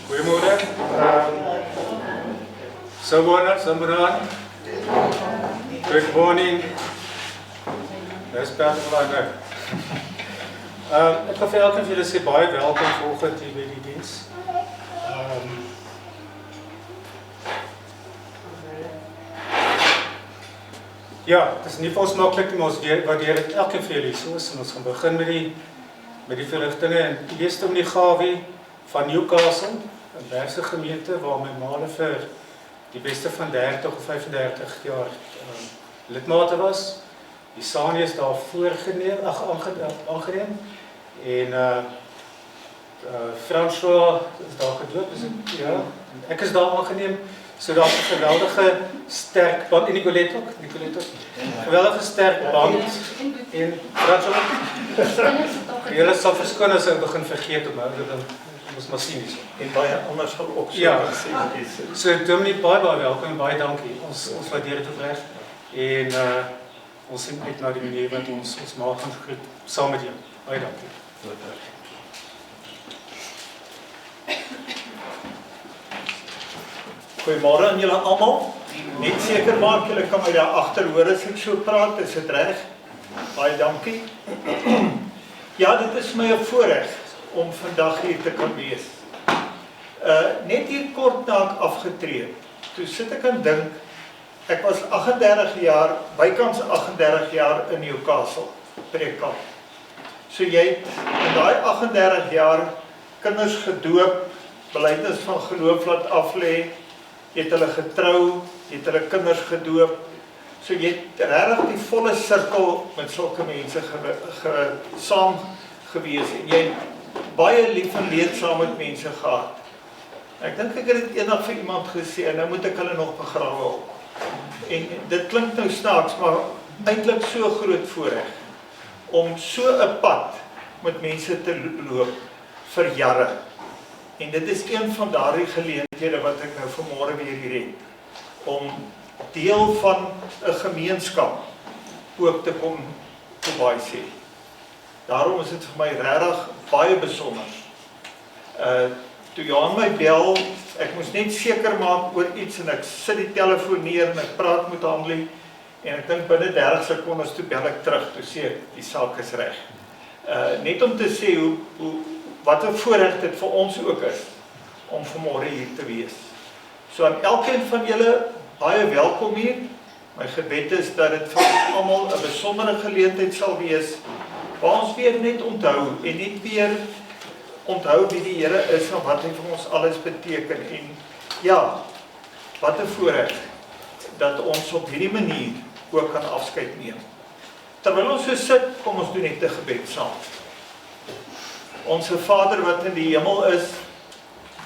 Goedemorgen. Sabona, Samburan. Good morning. Dis belangrijk. Ek gaan vir elkeen van julle sê baie welkom vanoggend hier by die diens. Ja, het is nie vir ons maklik nie, maar ons waardeer dit elkeen van julle so is en ons gaan begin met die verrigtinge en die eerste om die gawe van Newcastle, 'n Bergse gemeente waar my maale vir die beste van 30 of 35 jaar lidmate was. Die Sanie is daar aangeneem en François is daar gedoop, ja, ek is daar aangeneem, so daar is 'n geweldige sterk band, en Nicolette ook, geweldige sterk band, en François, julle sal verskoon as ek begin vergeet om dan ons maar sien hierso. En baie anders sal ook so ja, sê. So Dominique, baie welkom en baie dankie, ons waardeer dit opreg, en ons sien uit na die manier wat ons maak gaan groet saam met jou. Baie dankie. Goeiemôre aan julle almal. Net seker maak julle kan my daar agter hoor as ek so praat, is dit reg? Baie dankie. Ja, dit is my 'n voorreg om vandag hier te kan wees. Net hier kort na ek afgetree. Toe sit ek en dink, ek was 38 jaar, bykans 38 jaar in Newcastle, preekkamp. So jy het in daai 38 jaar kinders gedoop, belydenis van geloof laat aflê, jy het hulle getrou, jy het hulle kinders gedoop. So jy het regtig die volle sirkel met sulke mense saam gewees en jy het baie lief en leed saam met mense gehad. Ek dink ek het dit eendag vir iemand gesê en nou moet ek hulle nog begrawe op. En dit klink nou snaaks, maar eintlik so groot voorreg om so 'n pad met mense te loop vir jare. En dit is een van daardie geleenthede wat ek nou vanmôre weer hier het, om deel van 'n gemeenskap ook te kom verby sê. Daarom is dit vir my regtig baie besonder. Toe Johan my bel, ek moes net seker maak oor iets en ek sit die telefoon neer en ek praat met Hanlie en ek dink binne 30 sekondes toe bel ek terug, toe sê ek die saak is reg. Net om te sê wat 'n voorreg dit vir ons ook is om vanmôre hier te wees. So aan elkeen van julle baie welkom hier. My gebed is dat dit vir ons almal 'n besondere geleentheid sal wees waar ons weer net onthou en net weer onthou wie die Here is en wat hy vir ons alles beteken. En ja, wat 'n voorreg dat ons op hierdie manier ook kan afskeid neem. Terwyl ons so sit, kom ons doen net 'n gebed saam. Onse Vader wat in die hemel is,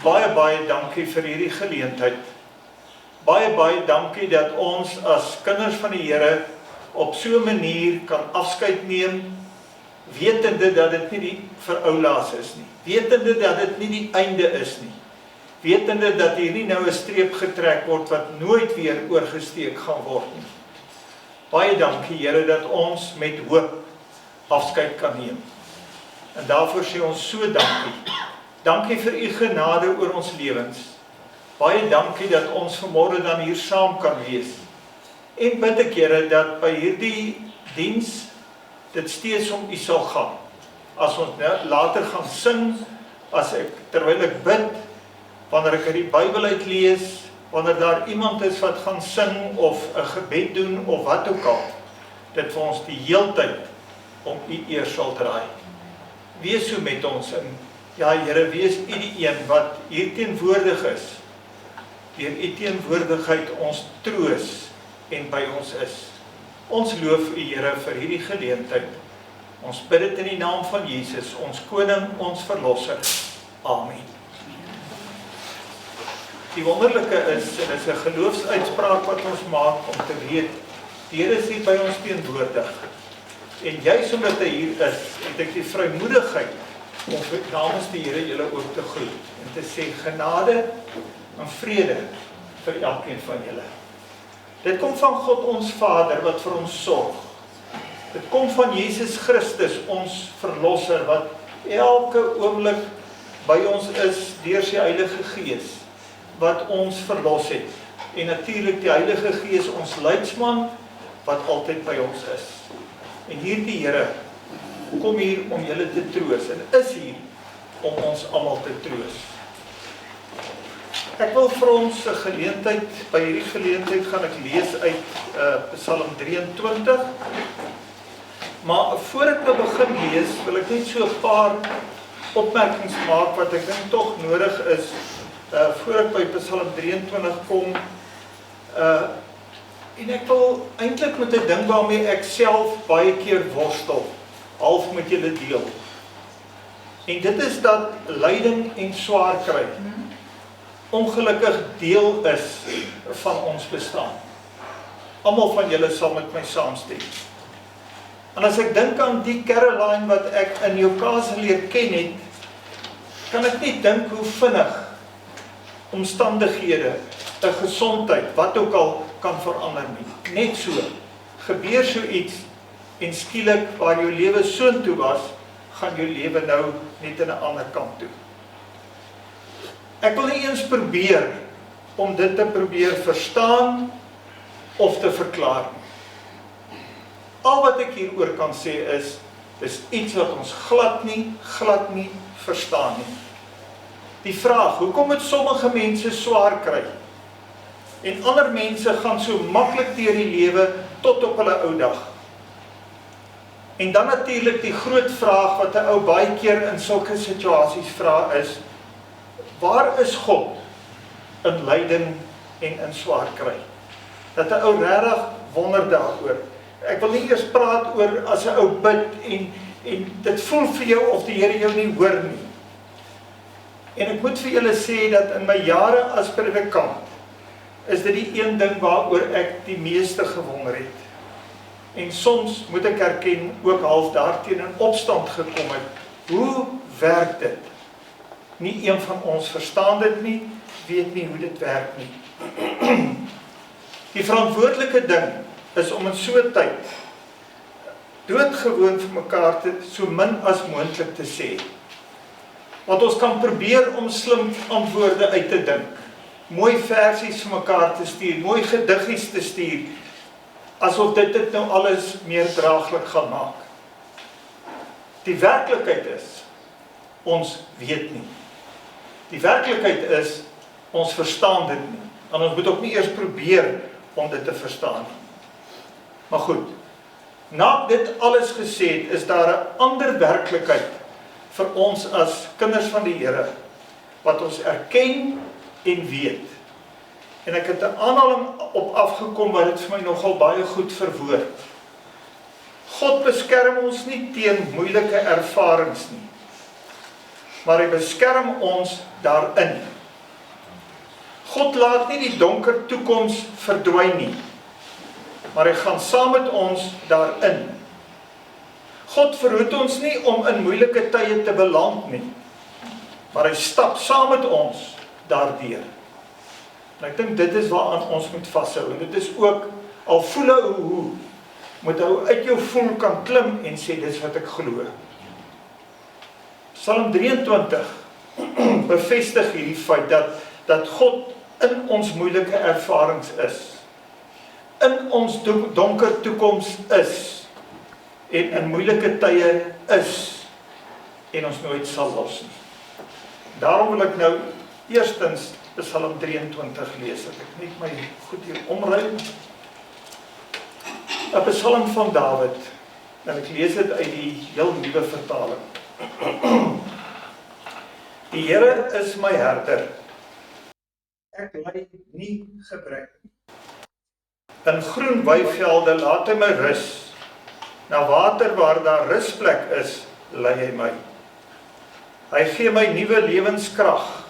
baie dankie vir hierdie geleentheid. Baie dankie dat ons as kinders van die Here op so 'n manier kan afskeid neem, wetende dat dit nie die veroulaas is nie, wetende dat dit nie die einde is nie, wetende dat hier nie nou 'n streep getrek word wat nooit weer oorgesteek gaan word nie. Baie dankie Here dat ons met hoop afskeid kan neem. En daarvoor sê ons so dankie. Dankie vir u genade oor ons lewens. Baie dankie dat ons vanmôre dan hier saam kan wees. En bid ek Here dat by hierdie diens dit steeds om u sal gaan. As ons later gaan sing, terwyl ek bid, wanneer ek uit die Bybel uitlees, wanneer daar iemand is wat gaan sing of 'n gebed doen of wat ook al, dit vir ons die heeltyd om u eer sal draai. Wees so met ons en ja Here, wees u die een wat hier teenwoordig is. Deur u teenwoordigheid ons troos en by ons is. Ons loof u Here vir hierdie geleentheid. Ons bid dit in die naam van Jesus, ons koning, ons verlosser. Amen. Die wonderlike is, dit is 'n geloofsuitspraak wat ons maak om te weet, die Here is hier by ons teenwoordig. En juis omdat hy hier is, het ek die vrymoedigheid om namens die Here julle ook te groet en te sê genade en vrede vir elkeen van julle. Dit kom van God ons Vader wat vir ons sorg. Dit kom van Jesus Christus, ons verlosser, wat elke oomblik by ons is deur sy Heilige Gees, wat ons verlos het. En natuurlik die Heilige Gees, ons leidsman, wat altyd by ons is. En hier die Here kom hier om julle te troos, en is hier om ons almal te troos. Ek wil vir ons 'n geleentheid, by hierdie geleentheid gaan ek lees uit Psalm 23. Maar voor ek begin lees, wil ek net so 'n paar opmerkings maak wat ek dink tog nodig is voor ek by Psalm 23 kom. En ek wil eintlik met 'n ding waarmee ek self baie keer worstel, half met julle deel. En dit is dat lyding en swaar kry ongelukkig deel is van ons bestaan. Almal van julle sal met my saamstem. En as ek dink aan die Caroline wat ek in Newcastle leer ken het, kan ek nie dink hoe vinnig omstandighede, 'n gesondheid, wat ook al kan verander nie. Net so, gebeur so iets en skielik waar jou lewe soontoe was, gaan jou lewe nou net aan 'n ander kant toe. Ek wil nie eens probeer om dit te probeer verstaan of te verklaar nie. Al wat ek hieroor kan sê is, dis iets wat ons glad nie verstaan nie. Die vraag, hoekom het sommige mense swaar kry? En ander mense gaan so maklik deur die lewe tot op hulle ou dag. En dan natuurlik die groot vraag wat 'n ou baie keer in sulke situasies vra is, waar is God in lyding en in swaar kry? Dat 'n ou regtig wonder daaroor. Ek wil nie eers praat oor as 'n ou bid en dit voel vir jou of die Here jou nie hoor nie. En ek moet vir julle sê dat in my jare as predikant is dit die een ding waaroor ek die meeste gewonder het. En soms moet ek erken ook half daarteen in opstand gekom het. Hoe werk dit? Nie een van ons verstaan dit nie, weet nie hoe dit werk nie. Die verantwoordelike ding is om in so 'n tyd doodgewoon vir mekaar so min as moontlik te sê. Want ons kan probeer om slim antwoorde uit te dink, mooi versies vir mekaar te stuur, mooi gediggies te stuur, asof dit nou alles meer draaglik gaan maak. Die werklikheid is, ons weet nie. Die werklikheid is, ons verstaan dit nie. En ons moet ook nie eers probeer om dit te verstaan nie. Maar goed, na dit alles gesê het, is daar 'n ander werklikheid vir ons as kinders van die Here, wat ons erken en weet. En ek het 'n aanhaling op afgekom wat dit vir my nogal baie goed verwoord. God beskerm ons nie teen moeilike ervarings nie, maar hy beskerm ons daarin. God laat nie die donker toekoms verdwyn nie, maar hy gaan saam met ons daarin. God verhoed ons nie om in moeilike tye te beland nie, maar hy stap saam met ons daardeur. En ek dink dit is waaraan ons moet vashou. En dit is ook, al voel hoe, moet ou uit jou voel kan klim en sê, dis wat ek glo. Psalm 23 bevestig hierdie feit dat God in ons moeilike ervarings is, in ons donker toekoms is, en in moeilike tye is, en ons nooit sal los nie. Daarom wil ek nou eerstens Psalm 23 lees, dat ek net my goed hier omruim. 'n Psalm van Dawid, en ek lees dit uit die heel nuwe vertaling. Die Here is my herder, ek ly nie gebrek. In groen weivelde laat hy my rus, na water waar daar rusplek is, lei hy my. Hy gee my nuwe lewenskrag.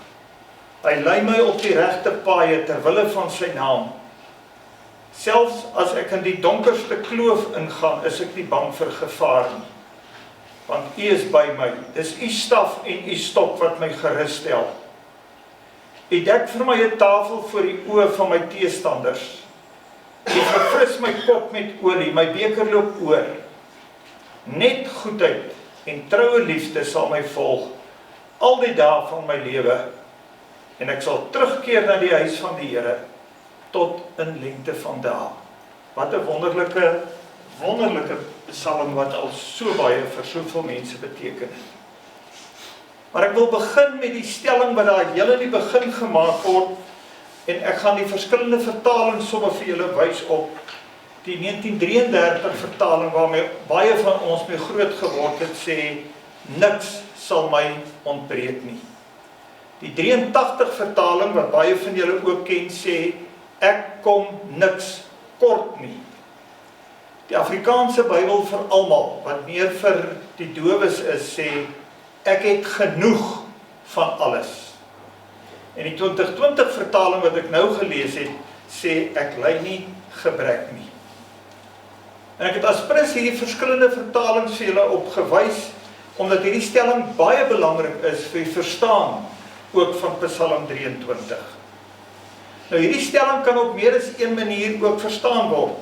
Hy lei my op die regte paaie ter wille van sy naam. Selfs as ek in die donkerste kloof ingaan, is ek nie bang vir gevaar nie. Want U is by my. Dis U staf en U stok wat my gerus stel. U dek vir my 'n tafel voor die oë van my teestanders. U verfris my kop met olie, my beker loop oor. Net goedheid en troue liefde sal my volg al die dae van my lewe, en ek sal terugkeer na die huis van die Here tot in lengte van dae. Wat 'n wonderlike psalm wat al so baie vir soveel mense beteken het. Maar ek wil begin met die stelling wat daar heel in die begin gemaak word, en ek gaan die verskillende vertalings sommer vir julle wys op. Die 1933 vertaling waarmee baie van ons mee groot geword het, sê, niks sal my ontbreek nie. Die 83 vertaling wat baie van julle ook ken, sê, ek kom niks kort nie. Die Afrikaanse Bybel vir almal, wat meer vir die dowes is, sê, ek het genoeg van alles. En die 2020 vertaling wat ek nou gelees het, sê, ek ly nie gebrek nie. En ek het as prins hierdie verskillende vertalings vir julle opgewys, omdat hierdie stelling baie belangrik is vir die verstaan ook van Psalm 23. Nou hierdie stelling kan op meer as een manier ook verstaan word.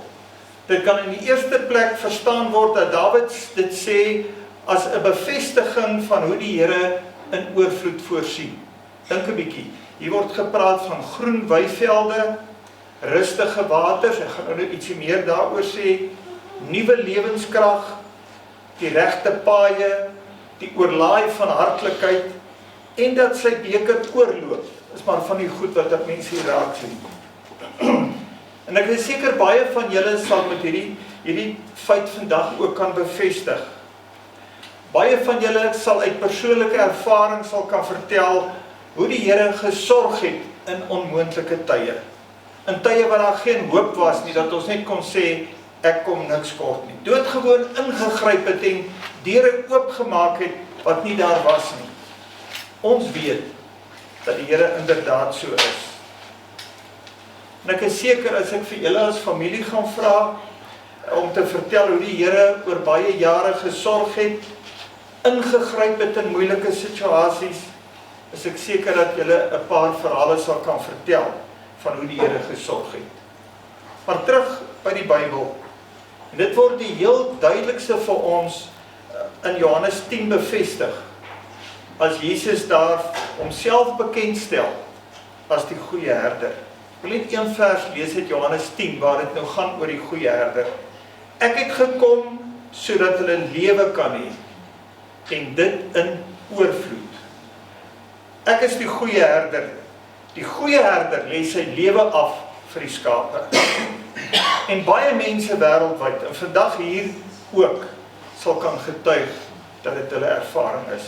Dit kan in die eerste plek verstaan word dat Dawid dit sê as 'n bevestiging van hoe die Here in oorvloed voorsien. Dink 'n bietjie. Hier word gepraat van groen weivelde, rustige waters, ek gaan nou ietsie meer daaroor sê, nuwe lewenskrag, die regte paaie, die oorlaai van hartlikheid, en dat sy beker oorloop. Is maar van die goed wat ek mense hier raak sien. En ek is seker baie van julle sal met hierdie feit vandag ook kan bevestig. Baie van julle sal uit persoonlike ervaring sal kan vertel hoe die Here gesorg het in onmoontlike tye. In tye waar daar geen hoop was nie, dat ons net kon sê, ek kom niks kort nie. Doodgewoon ingegryp het en deure oopgemaak het wat nie daar was nie. Ons weet dat die Here inderdaad so is. En ek is seker as ek vir julle as familie gaan vra om te vertel hoe die Here oor baie jare gesorg het, ingegryp het in moeilike situasies, is ek seker dat julle 'n paar verhale sal kan vertel van hoe die Here gesorg het. Maar terug by die Bybel. En dit word die heel duidelikste vir ons in Johannes 10 bevestig, as Jesus daar homself bekendstel as die goeie herder. Ek wil net een vers lees uit Johannes 10, waar dit nou gaan oor die goeie herder. Ek het gekom, sodat hulle lewe kan hê, en dit in oorvloed. Ek is die goeie herder. Die goeie herder lê sy lewe af vir die skape. En baie mense wêreldwyd, en vandag hier ook, sal kan getuig dat dit hulle ervaring is.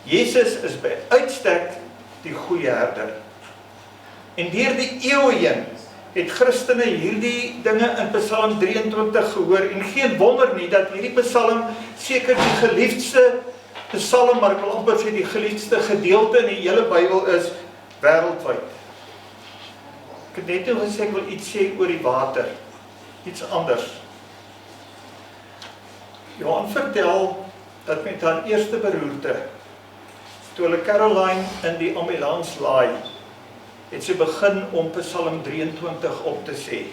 Jesus is by uitstek die goeie herder. En deur die eeue heen het Christene hierdie dinge in Psalm 23 gehoor, en geen wonder nie dat hierdie Psalm seker die geliefdste Psalm, maar ek wil amper sê die geliefdste gedeelte in die hele Bybel is wêreldwyd. Ek het net nou gesê ek wil iets sê oor die water, iets anders. Johan vertel dat met haar eerste beroerte, toe hulle Caroline in die ambulans laai, het sy begin om Psalm 23 op te sê.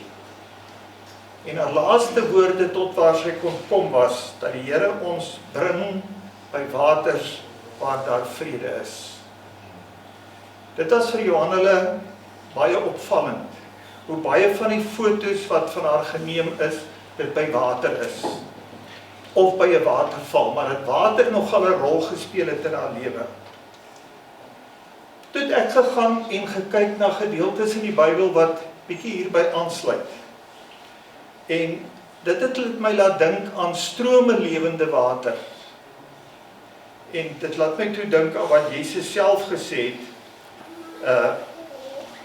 En haar laaste woorde tot waar sy kon kom was, dat die Here ons bring by waters waar daar vrede is. Dit was vir Johan hulle baie opvallend, hoe baie van die foto's wat van haar geneem is, dit by water is, of by 'n waterval, maar dat water nogal 'n rol gespeel het in haar lewe. Toe het ek gegaan en gekyk na gedeeltes in die Bybel wat bietjie hierby aansluit. En dit het my laat dink aan strome lewende water. En dit laat my toe dink aan wat Jesus self gesê het.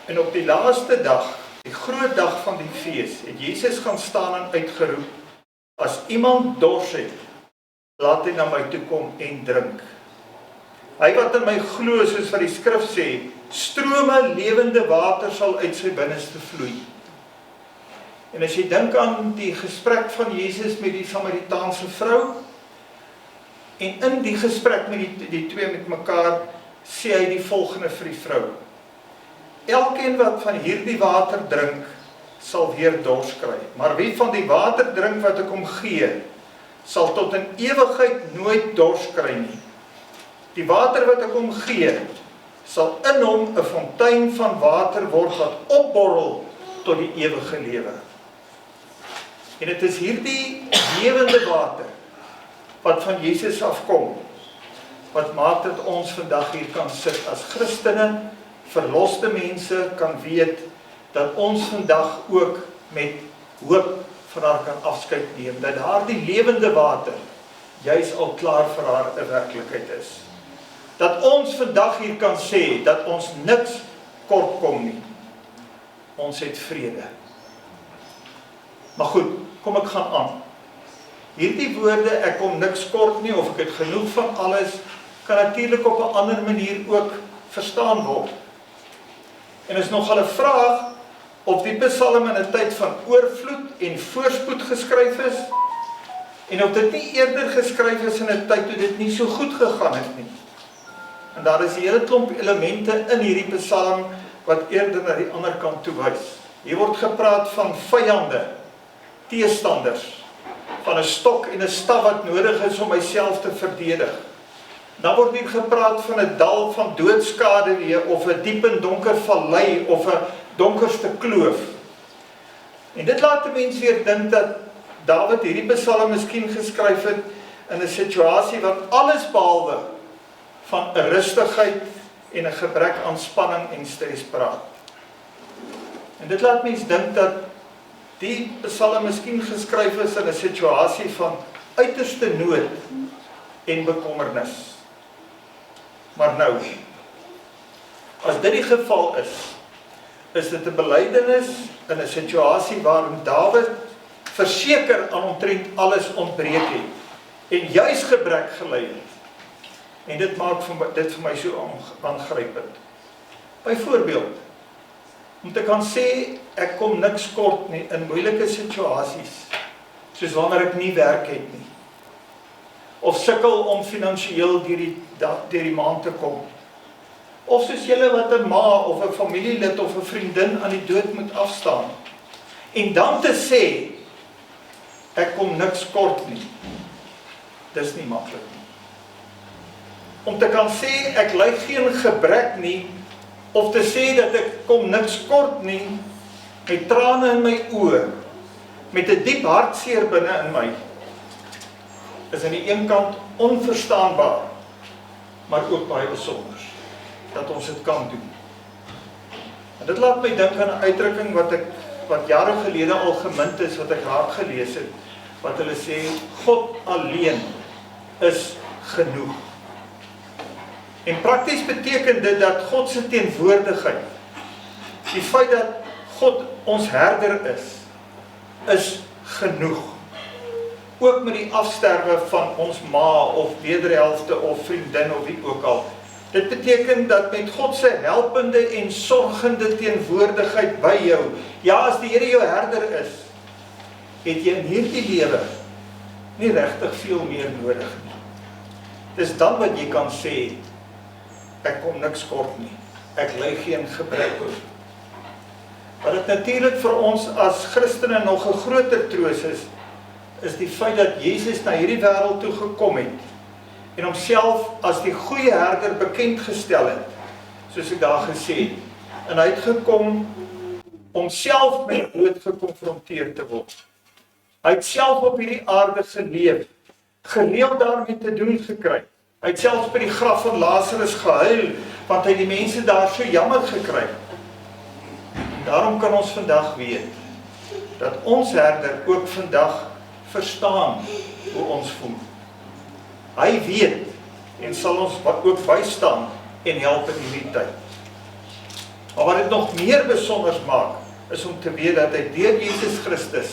En op die laaste dag, die groot dag van die fees, het Jesus gaan staan en uitgeroep, as iemand dors het, laat hy na my toe kom en drink. Hy wat in my glo, soos wat die skrif sê, strome lewende water sal uit sy binneste vloei. En as jy dink aan die gesprek van Jesus met die Samaritaanse vrou, en in die gesprek met die twee met mekaar, sê hy die volgende vir die vrou. Elkeen wat van hierdie water drink, sal weer dors kry. Maar wie van die water drink wat ek hom gee, sal tot in ewigheid nooit dors kry nie. Die water wat ek hom gee, sal in hom 'n fontein van water word wat opborrel tot die ewige lewe. En dit is hierdie lewende water wat van Jesus afkom, wat maak dat ons vandag hier kan sit as Christene, verloste mense kan weet dat ons vandag ook met hoop van haar kan afskeid neem, dat daardie lewende water juis al klaar vir haar 'n werklikheid is. Dat ons vandag hier kan sê dat ons niks kort kom nie. Ons het vrede. Maar goed, kom ek gaan aan. Hierdie woorde, ek kom niks kort nie, of ek het genoeg van alles, kan natuurlik op 'n ander manier ook verstaan word. En is nogal 'n vraag of die Psalm in 'n tyd van oorvloed en voorspoed geskryf is, en of dit nie eerder geskryf is in 'n tyd toe dit nie so goed gegaan het nie. En daar is 'n hele klomp elemente in hierdie Psalm wat eerder na die ander kant toe wys. Hier word gepraat van vyande, teestanders, van 'n stok en 'n staf wat nodig is om myself te verdedig. Dan word hier gepraat van 'n dal van doodskaduwee of 'n diep en donker vallei of 'n donkerste kloof. En dit laat 'n mens weer dink dat Dawid hierdie Psalm miskien geskryf het in 'n situasie wat alles behalwe van 'n rustigheid en 'n gebrek aan spanning en stres praat. En dit laat mens dink dat die Psalm miskien geskryf is in 'n situasie van uiterste nood en bekommernis. Maar nou, as dit die geval is dit 'n belydenis in 'n situasie waarin Dawid verseker aan omtrent alles ontbreek het en juis gebrek gely het. En dit maak dit vir my so aangrypend. Byvoorbeeld, om te kan sê ek kom niks kort nie in moeilike situasies, soos wanneer ek nie werk het nie, of sukkel om finansiëel deur die maand te kom, of soos julle wat 'n ma of 'n familielid of 'n vriendin aan die dood moet afstaan, en dan te sê ek kom niks kort nie, dis nie maklik nie. Om te kan sê ek ly geen gebrek nie, of te sê dat ek kom niks kort nie, met trane in my oë, met 'n diep hartseer binne in my, is aan die een kant onverstaanbaar, maar ook baie besonder, dat ons dit kan doen. En dit laat my dink aan 'n uitdrukking wat jare gelede al gemunt is, wat ek raak gelees het, wat hulle sê, God alleen is genoeg. En prakties beteken dit dat God se teenwoordigheid, die feit dat God ons herder is genoeg. Ook met die afsterwe van ons ma of wederhelfte of vriendin of wie ook al. Dit beteken dat met God se helpende en sorgende teenwoordigheid by jou, ja, as die Here jou herder is, het jy in hierdie lewe nie regtig veel meer nodig nie. Dis dan wat jy kan sê, ek kom niks kort nie, ek ly geen gebrek nie. Wat dit natuurlik vir ons as Christene nog 'n groter troos is die feit dat Jesus na hierdie wêreld toe gekom het en homself as die goeie herder bekend gestel het, soos ek daar gesê het, en hy het gekom om self met dood gekonfronteer te word. Hy het self op hierdie aarde geleef, gereeld daarmee te doen gekry. Hy het selfs by die graf van Lazarus gehuil, want hy die mense daar so jammer gekry. Daarom kan ons vandag weet, dat ons herder ook vandag verstaan hoe ons voel. Hy weet, en sal ons ook bystaan en help in hierdie tyd. Maar wat dit nog meer besonders maak, is om te weet dat hy deur Jesus Christus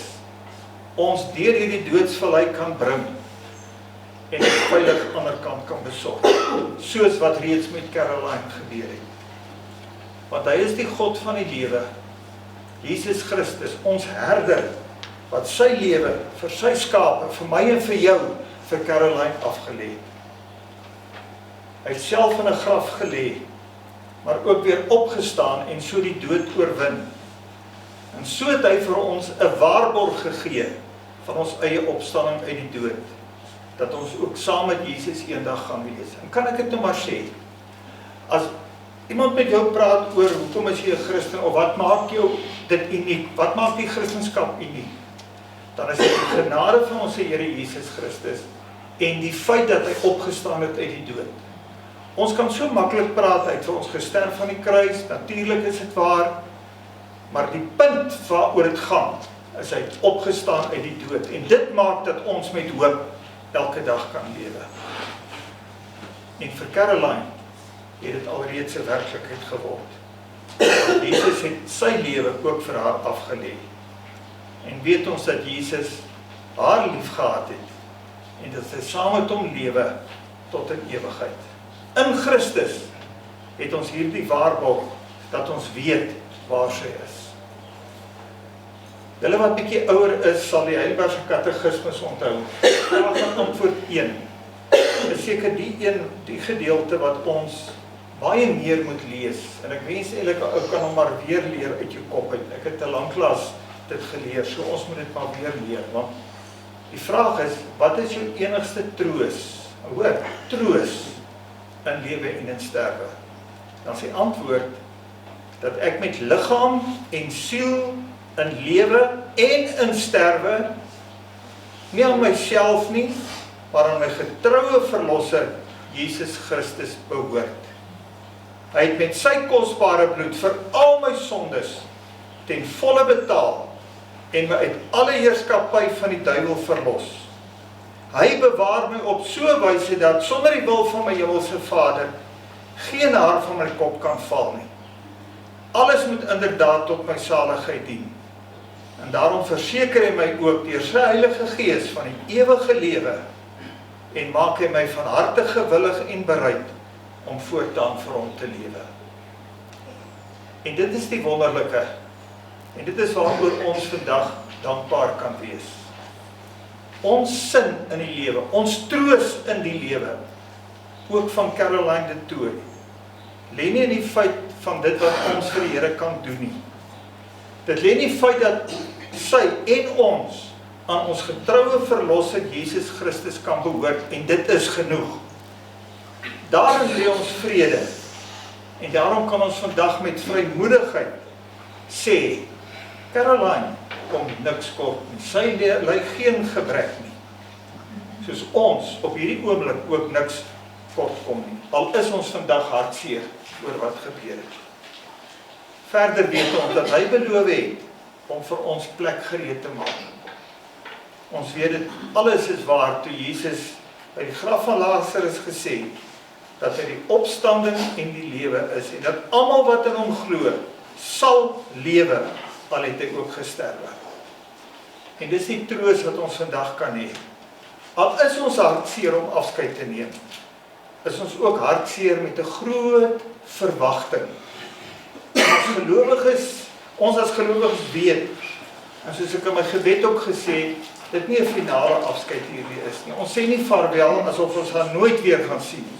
ons deur hierdie doodsvallei kan bring, en dit veilig aan die ander kant kan besorg, soos wat reeds met Caroline gebeur het. Want hy is die God van die lewe, Jesus Christus, ons herder, wat sy lewe vir sy skape, vir my en vir jou, vir Caroline afgelê het. Hy het self in 'n graf gelê, maar ook weer opgestaan en so die dood oorwin. En so het hy vir ons 'n waarborg gegee van ons eie opstanding uit die dood, dat ons ook saam met Jesus eendag gaan wees. En kan ek dit nou maar sê, as iemand met jou praat oor hoekom is jy 'n Christen, of wat maak jou dit uniek, wat maak die Christendom uniek, dan is dit die genade van ons Here Jesus Christus, en die feit dat hy opgestaan het uit die dood. Ons kan so maklik praat, hy het vir ons gesterf aan die kruis, natuurlik is dit waar, maar die punt waaroor dit gaan, is hy het opgestaan uit die dood, en dit maak dat ons met hoop elke dag kan lewe. En vir Caroline het dit alreeds 'n werklikheid geword. Jesus het sy lewe ook vir haar afgelê. En weet ons dat Jesus haar lief gehad het, en dat sy saam met hom lewe tot in ewigheid. In Christus het ons hierdie waarborg, dat ons weet waar sy is. Julle wat bietjie ouer is, sal die Heidelbergse Katekismes onthou. Vraag van antwoord 1. Is seker die gedeelte wat ons baie meer moet lees. En ek wens eintlik ou kan hom maar weer leer uit jou kop uit. Ek het te lanklaas dit geleer, so ons moet dit maar weer leer. Want die vraag is, wat is jou enigste troos? Hoor, troos in lewe en in sterwe. Dan is die antwoord dat ek met liggaam en siel in lewe en in sterwe, nie aan myself nie, maar aan my getroue verlosser, Jesus Christus, behoort. Hy het met sy kosbare bloed vir al my sondes ten volle betaal en my uit alle heerskappy van die duiwel verlos. Hy bewaar my op so 'n wyse dat sonder die wil van my hemelse Vader geen haar van my kop kan val nie. Alles moet inderdaad tot my saligheid dien. En daarom verseker hy my ook deur sy Heilige Gees van die ewige lewe en maak hy my van harte gewillig en bereid om voortaan vir hom te lewe. En dit is die wonderlike, en dit is waaroor ons vandag dankbaar kan wees. Ons sin in die lewe, ons troos in die lewe, ook van Caroline de Tooy, lê nie in die feit van dit wat ons vir die Here kan doen nie. Dit lê in die feit dat sy en ons aan ons getroue verlosser Jesus Christus kan behoort, en dit is genoeg. Daarin lê ons vrede, en daarom kan ons vandag met vrymoedigheid sê, Caroline kom niks kort nie, sy ly geen gebrek nie, soos ons op hierdie oomblik ook niks kort kom nie, al is ons vandag hartseer oor wat gebeur het. Verder weet ons dat hy beloof het om vir ons plek gereed te maak. Ons weet dit alles is waar toe Jesus by die graf van Lazarus gesê dat hy die opstanding en die lewe is en dat almal wat in hom glo sal lewe, al het hy ook gesterwe. En dis die troos wat ons vandag kan hê. Al is ons hartseer om afskeid te neem, is ons ook hartseer met 'n groot verwagting. Ons as gelowiges weet, en soos ek in my gebed ook gesê, dit nie 'n finale afskeid hierdie is nie. Ons sê nie vaarwel asof ons haar nooit weer gaan sien nie.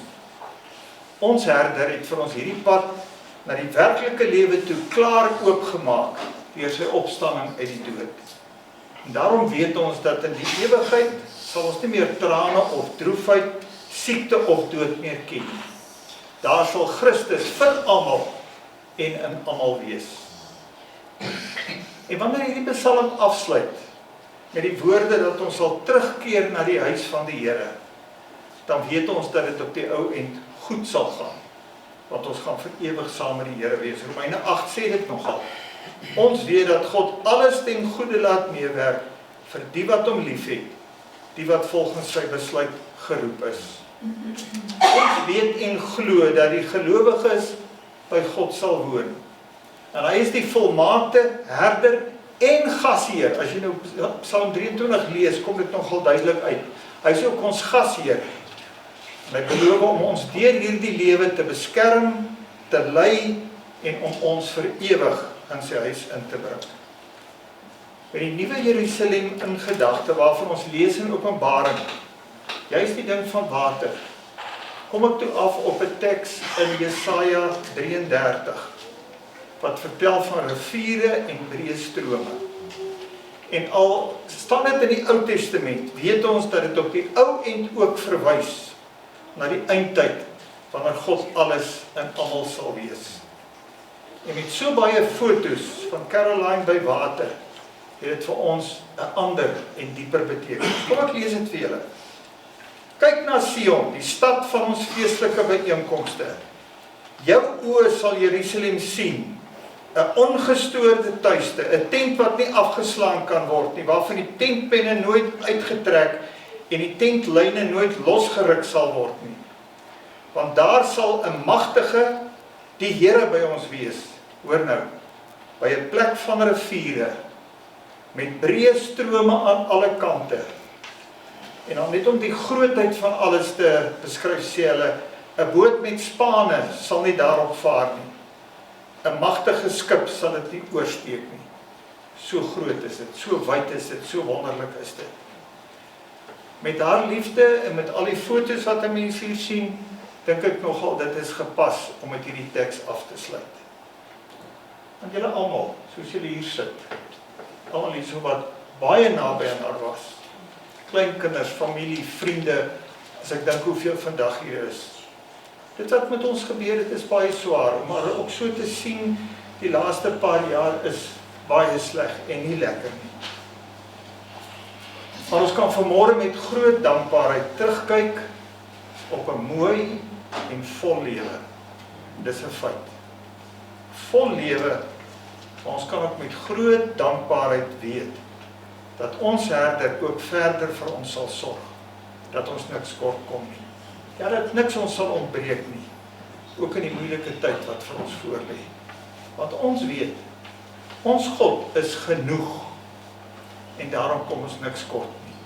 Ons herder het vir ons hierdie pad na die werklike lewe toe klaar oopgemaak deur sy opstanding uit die dood. En daarom weet ons dat in die ewigheid sal ons nie meer trane of droefheid, siekte of dood meer ken. Daar sal Christus vir almal en in almal wees. En wanneer hierdie psalm afsluit met die woorde dat ons sal terugkeer na die huis van die Here, dan weet ons dat dit op die ou end goed sal gaan, want ons gaan vir ewig saam met die Here wees. Romeine 8 sê dit nogal. Ons weet dat God alles ten goeie laat meewerk vir die wat hom liefhet, die wat volgens sy besluit geroep is. Ons weet en glo dat die gelowiges by God sal woon. En hy is die volmaakte herder en gasheer. As jy nou Psalm 23 lees, kom dit nogal duidelik uit. Hy is ook ons gasheer. En hy beloof om ons deur hierdie lewe te beskerm, te lei en om ons vir ewig in sy huis in te bring. By die nuwe Jerusalem in gedagte waarvan ons lees in Openbaring, juist die ding van water, kom ek toe af op 'n teks in Jesaja 33. wat vertel van riviere en breë strome. En al staan dit in die Ou Testament, weet ons dat dit op die ou end ook verwys na die eindtyd, wanneer God alles en almal sal wees. En met so baie foto's van Caroline by water, het dit vir ons 'n ander en dieper betekenis. Kom ek lees dit vir julle. Kyk na Sion, die stad van ons feestelike byeenkomste. Jou oë sal Jerusalem sien, 'n ongestoorde tuiste, 'n tent wat nie afgeslaan kan word nie, waarvan die tentpenne nooit uitgetrek en die tentlyne nooit losgeruk sal word nie. Want daar sal 'n magtige, die Here by ons wees, hoor nou, by 'n plek van riviere, met breë strome aan alle kante. En dan net om die grootheid van alles te beskryf, sê hulle, 'n boot met spane sal nie daarop vaar nie. 'n magtige skip sal dit nie oorsteek nie. So groot is dit, so wyd is dit, so wonderlik is dit. Met haar liefde en met al die foto's wat 'n mens hier sien, dink ek nogal dit is gepas om met hierdie teks af te sluit. Want julle almal, soos julle hier sit, almal hier so wat baie naby aan haar was. Kleinkinders, familie, vriende, as ek dink hoeveel vandag hier is. Dit wat met ons gebeur, dit is baie swaar, maar ook so te sien, die laaste paar jaar is baie sleg en nie lekker nie. Maar ons kan vanmôre met groot dankbaarheid terugkyk op 'n mooi en vol lewe. Dis 'n feit. Vol lewe, maar ons kan ook met groot dankbaarheid weet dat ons herder ook verder vir ons sal sorg, dat ons niks kort kom nie. Ja, dat niks ons sal ontbreek nie, ook in die moeilike tyd wat vir ons voorlê. Want ons weet, ons God is genoeg, en daarom kom ons niks kort nie.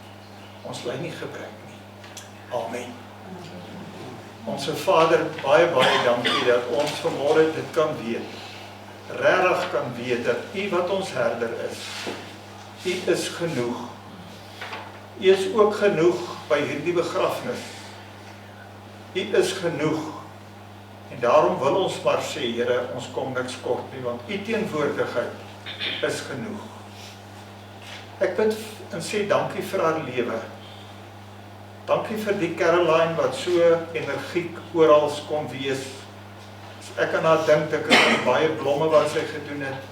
Ons ly nie gebrek nie. Amen. Onse Vader, baie dankie dat ons vanmôre dit kan weet. Regtig kan weet dat U wat ons herder is, U is genoeg. U is ook genoeg by hierdie begrafnis. U is genoeg. En daarom wil ons maar sê, Here, ons kom niks kort nie, want U teenwoordigheid is genoeg. Ek bid en sê dankie vir haar lewe. Dankie vir die Caroline wat so energiek oral kon wees. As ek aan haar dink, ek het baie blomme wat sy gedoen het.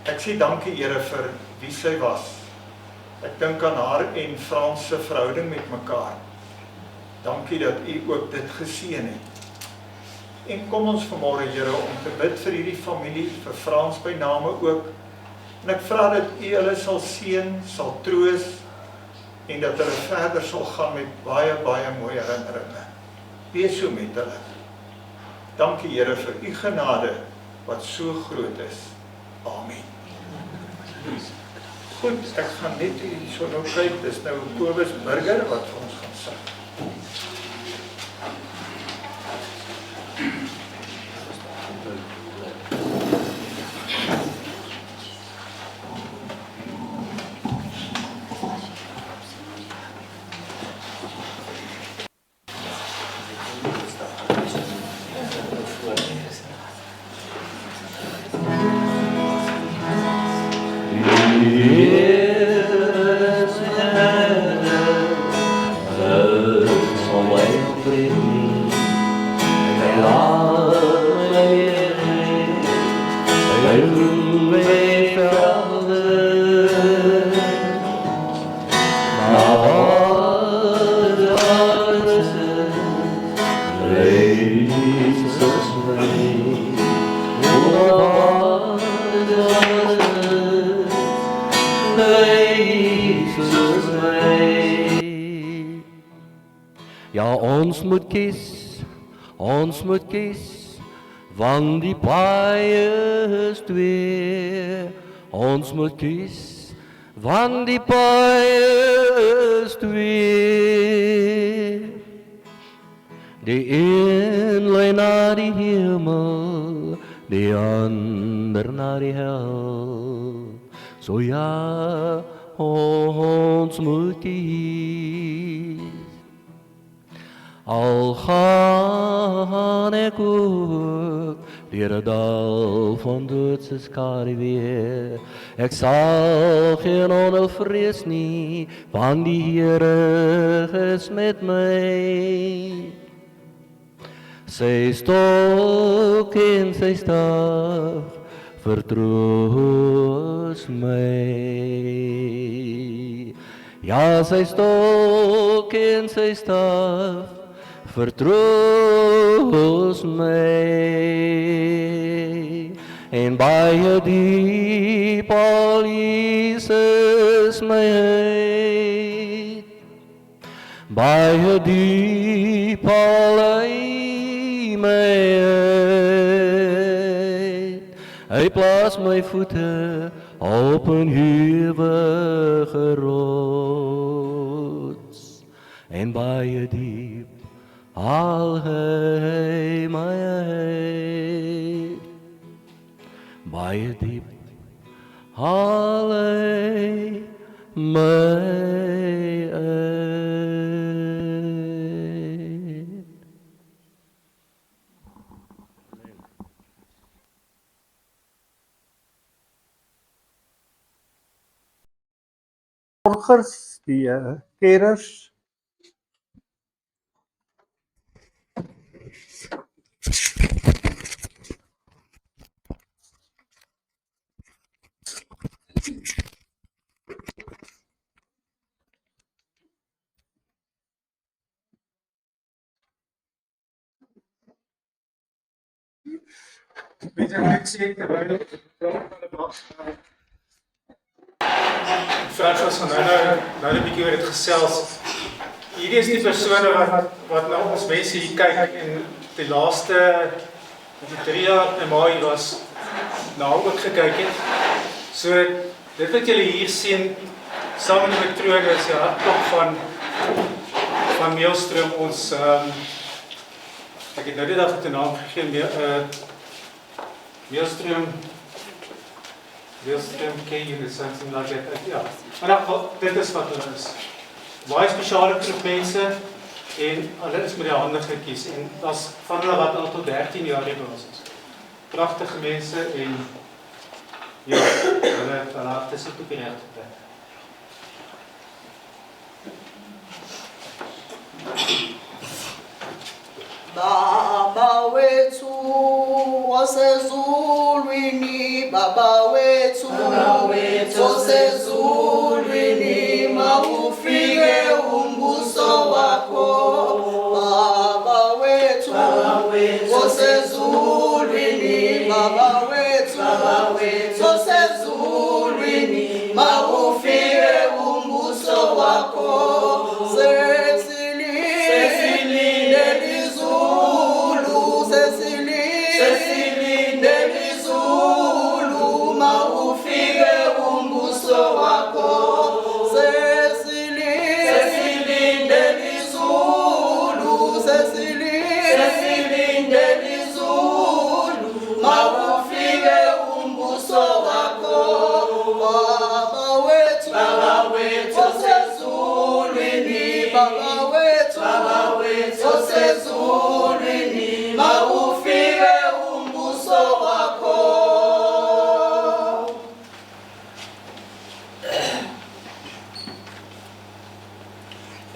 Ek sê dankie, Here, vir wie sy was. Ek dink aan haar en Frans se verhouding met mekaar. Dankie dat U ook dit geseën het. En kom ons vanmôre, Here, om te bid vir hierdie familie, vir Frans by name ook. En ek vra dat U hulle sal seën, sal troos, en dat hulle verder sal gaan met baie mooi herinneringe. Wees so met hulle. Dankie, Here, vir U genade, wat so groot is. Amen. Goed, ek gaan net hier so nou kyk, dis nou Kobus Burger wat vir ons gaan sing. Ja, ons moet kies, want die paai is twee. Ons moet kies, want die paai is twee. Die een lei na die hemel, die ander na die hel. So ja, ons moet kies. Al gaan ek ook deur 'n dal van doodse skaduwee. Ek sal geen onheil vrees nie, want die Here is met my. Sy stok en sy staf vertroos my. Ja, sy stok en sy staf vertroos my. En baie diep al Jesus my heid, baie diep al hy my heid. Hy plaas my voete op 'n ewige rots, en baie diep al hy my heid, baie diep al hy my heid. Orgers, die kenners. Weet jy net sê terwyl Frans was van nou 'n bietjie oor dit gesels. Hierdie is die persone wat na ons mense hier kyk en die laaste 3 jaar in Maai was na ook gekyk het. So dit wat julle hier sien saam met die matrone is die hartklop van Meelstroom, ons ek het nou die dag 'n naam gegee, Meelstroom Canyon is something like that. Ja. Maar dit is wat hulle is. Baie spesiale groep mense en hulle is met die hande gekies en daar's van hulle wat al tot 13 jaar hier is. Pragtige mense en ja, hulle harte sit op die regte plek. Baba wethu wasezulwini, Baba wethu wasezulwini, mawufike umbuso wakho. Baba wethu wasezulwini, Baba wethu wasezulwini, mawufike umbuso wakho.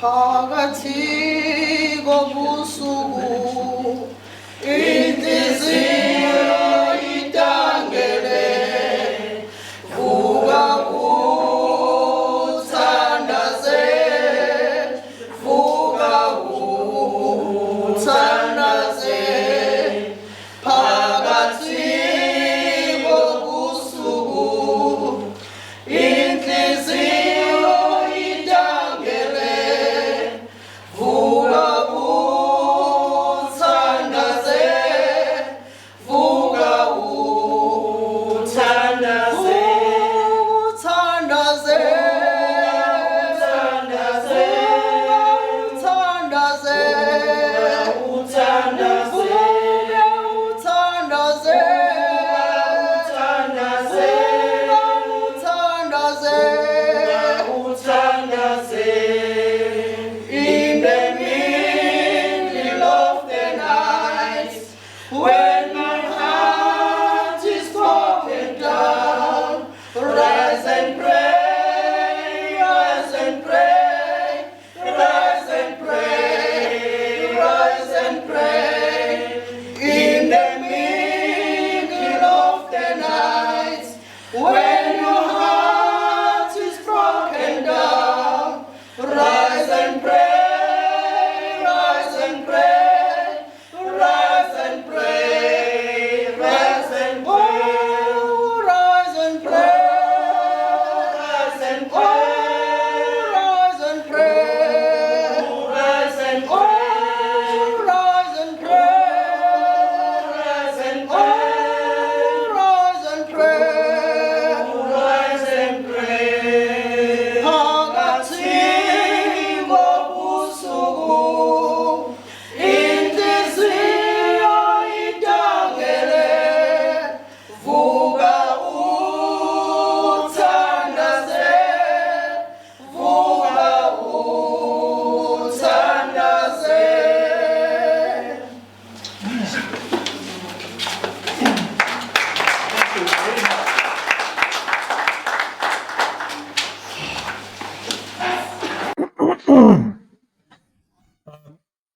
Phakathi kobusuku inhliziyo itangele, vuka uthandaze, vuka uthandaze. Phakathi kobusuku inhliziyo itangele, vuka uthandaze.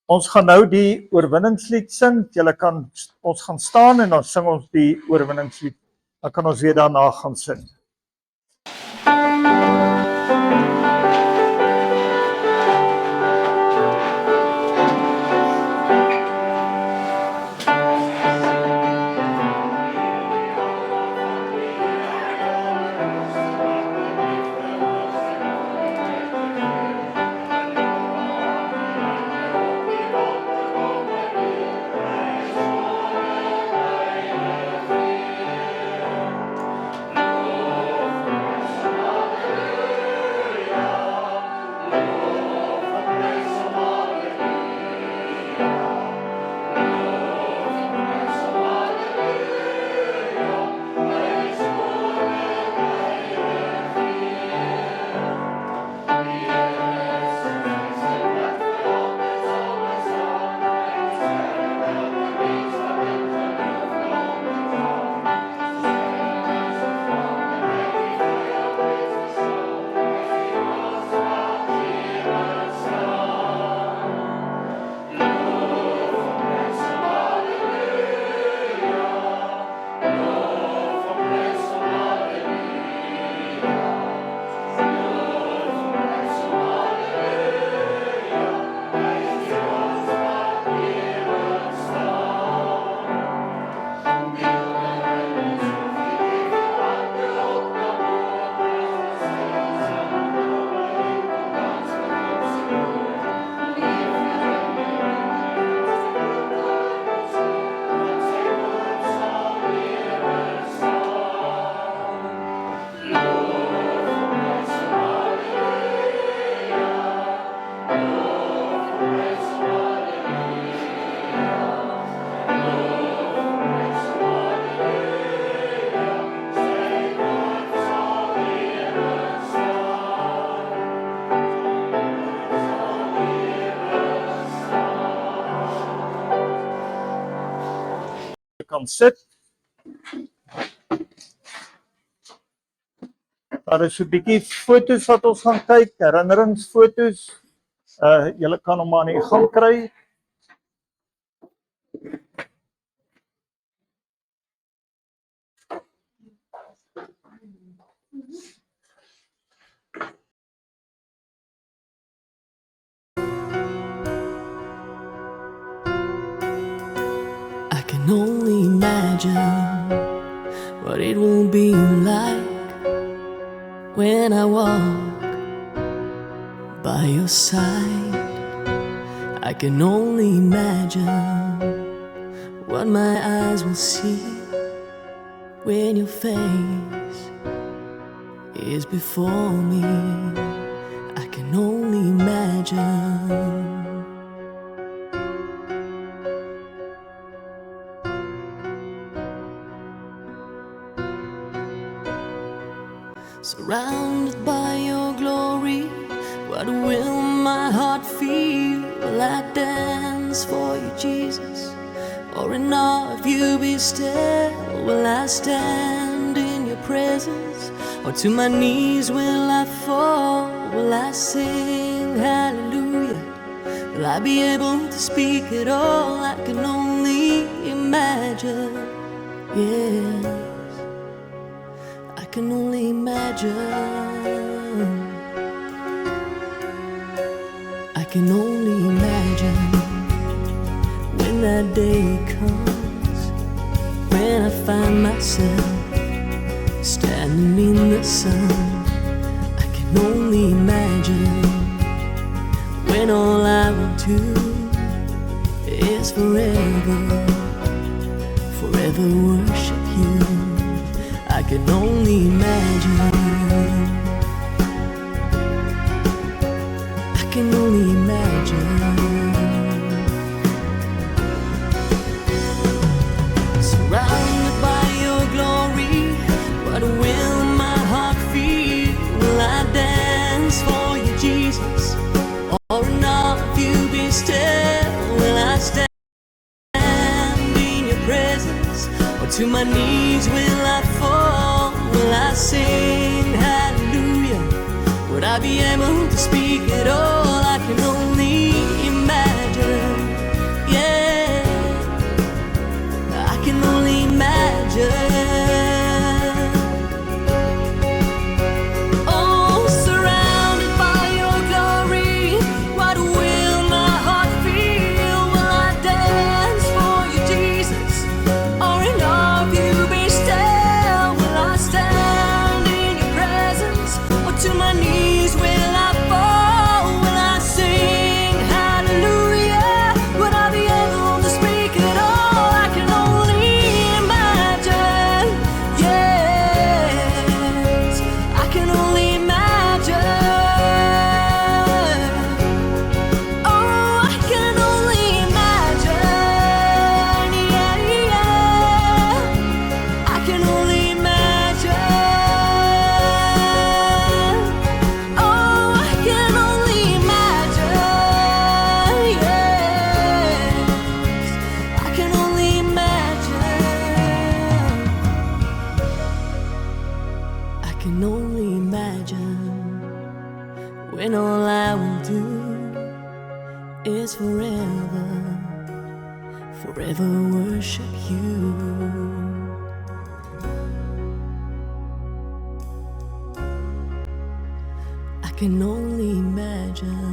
Ons gaan nou die oorwinningslied sing. Ons gaan staan en dan sing ons die oorwinningslied. Dan kan ons weer daarna gaan sing. Kan sit. Daar is 'n bietjie foto's wat ons gaan kyk, herinneringsfoto's. Julle kan hom aan die gang kry. I can only imagine what it will be like when I walk by your side. I can only imagine what my eyes will see when your face is before me. I can only imagine. Surrounded by your glory, what will my heart feel? Will I dance for you, Jesus? Or in awe of you be still? Will I stand in your presence? Or to my knees will I fall? Will I sing hallelujah? Will I be able to speak at all? I can only imagine, yeah. I can only imagine. I can only imagine when that day comes, when I find myself standing in the sun. I can only imagine when all I will do is forever, forever worship you. I can only imagine. I can only imagine. Surrounded by your glory, what will my heart feel? Will I dance for you, Jesus? Or not if you be still? Will I stand in your presence? Or to my knees will I fall? Will I sing hallelujah? Would I be able to speak at all? will do is forever, forever worship you. I can only imagine.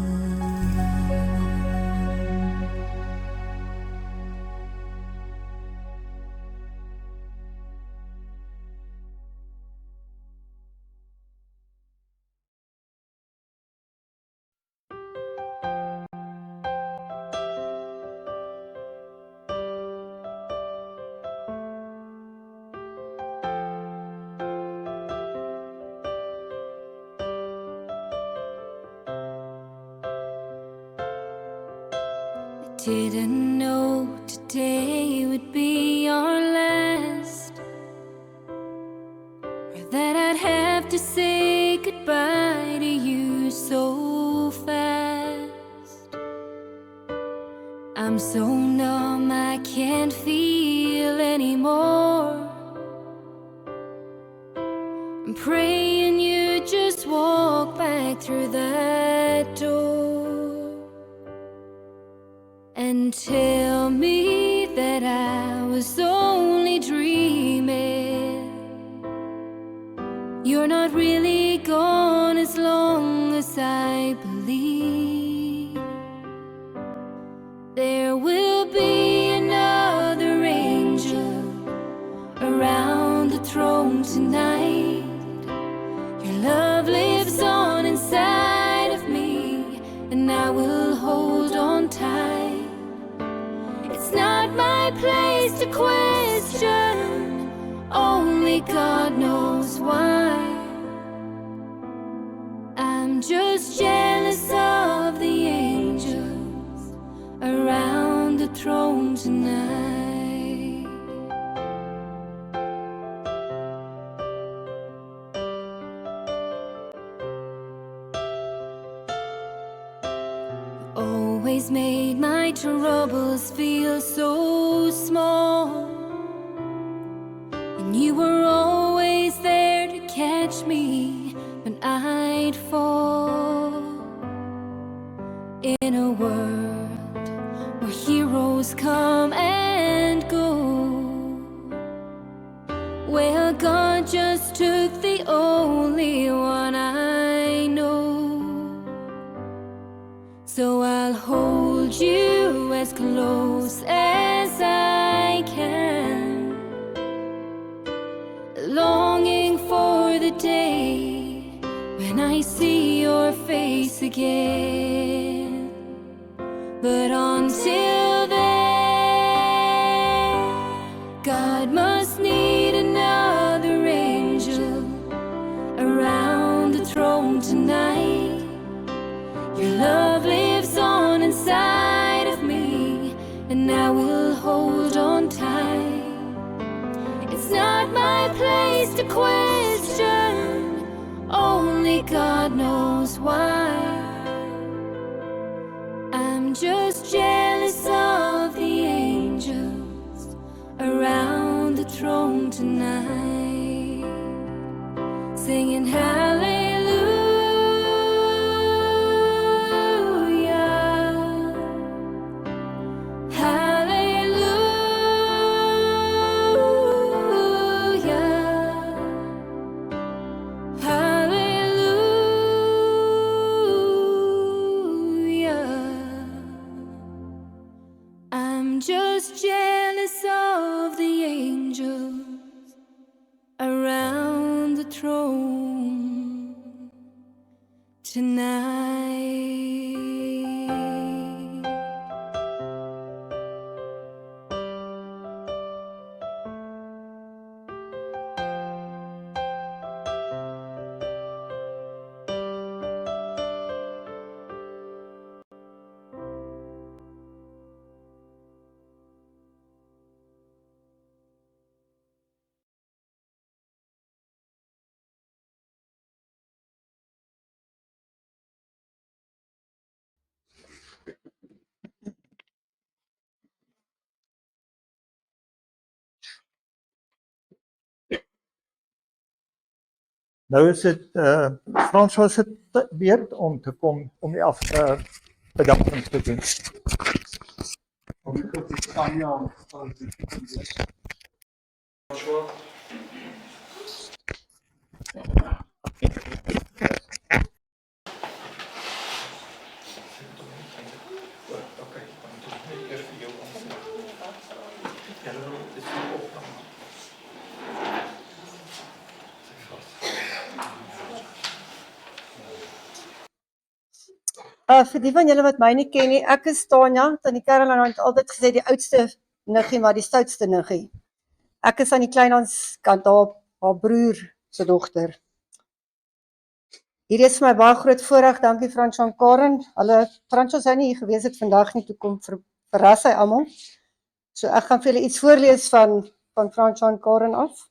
Didn't know today would be our last, or that I'd have to say goodbye to you so fast. I'm so numb I can't feel anymore. I'm praying you just walk back through that door and tell me that I was only dreaming. You're not really gone as long as I believe. There will be another angel around the throne tonight. Your love lives on inside of me, and I will hold on tight. It's not my place to question, only God knows why. I'm just jealous of the angels around the throne tonight. Always made my troubles feel so small, and you were always there to catch me when I'd fall. In a world where heroes come and go, well, God just took the only one I know. So I'll hold you as close as I can, longing for the day when I see your face again. But until then, God must need another angel around the throne tonight. Your love lives on inside of me, and I will hold on tight. It's not my place to question, only God knows why. I'm just jealous of the angels around the throne tonight, singing hallelujah. I'm just jealous of the angels around the throne tonight. Nou is dit François se beurt om te kom om die bedanking te doen. Vir die van julle wat my nie ken nie, ek is Tanya, Tannie Caroline het altyd gesê die oudste niggie, maar die stoutste niggie. Ek is aan die kleinhans kant haar broer se dogter. Hier is vir my baie groot voorreg, dankie François en Karen. François sou nie hier gewees het vandag nie, toe kom verras hy almal. So ek gaan vir julle iets voorlees van François en Karen af.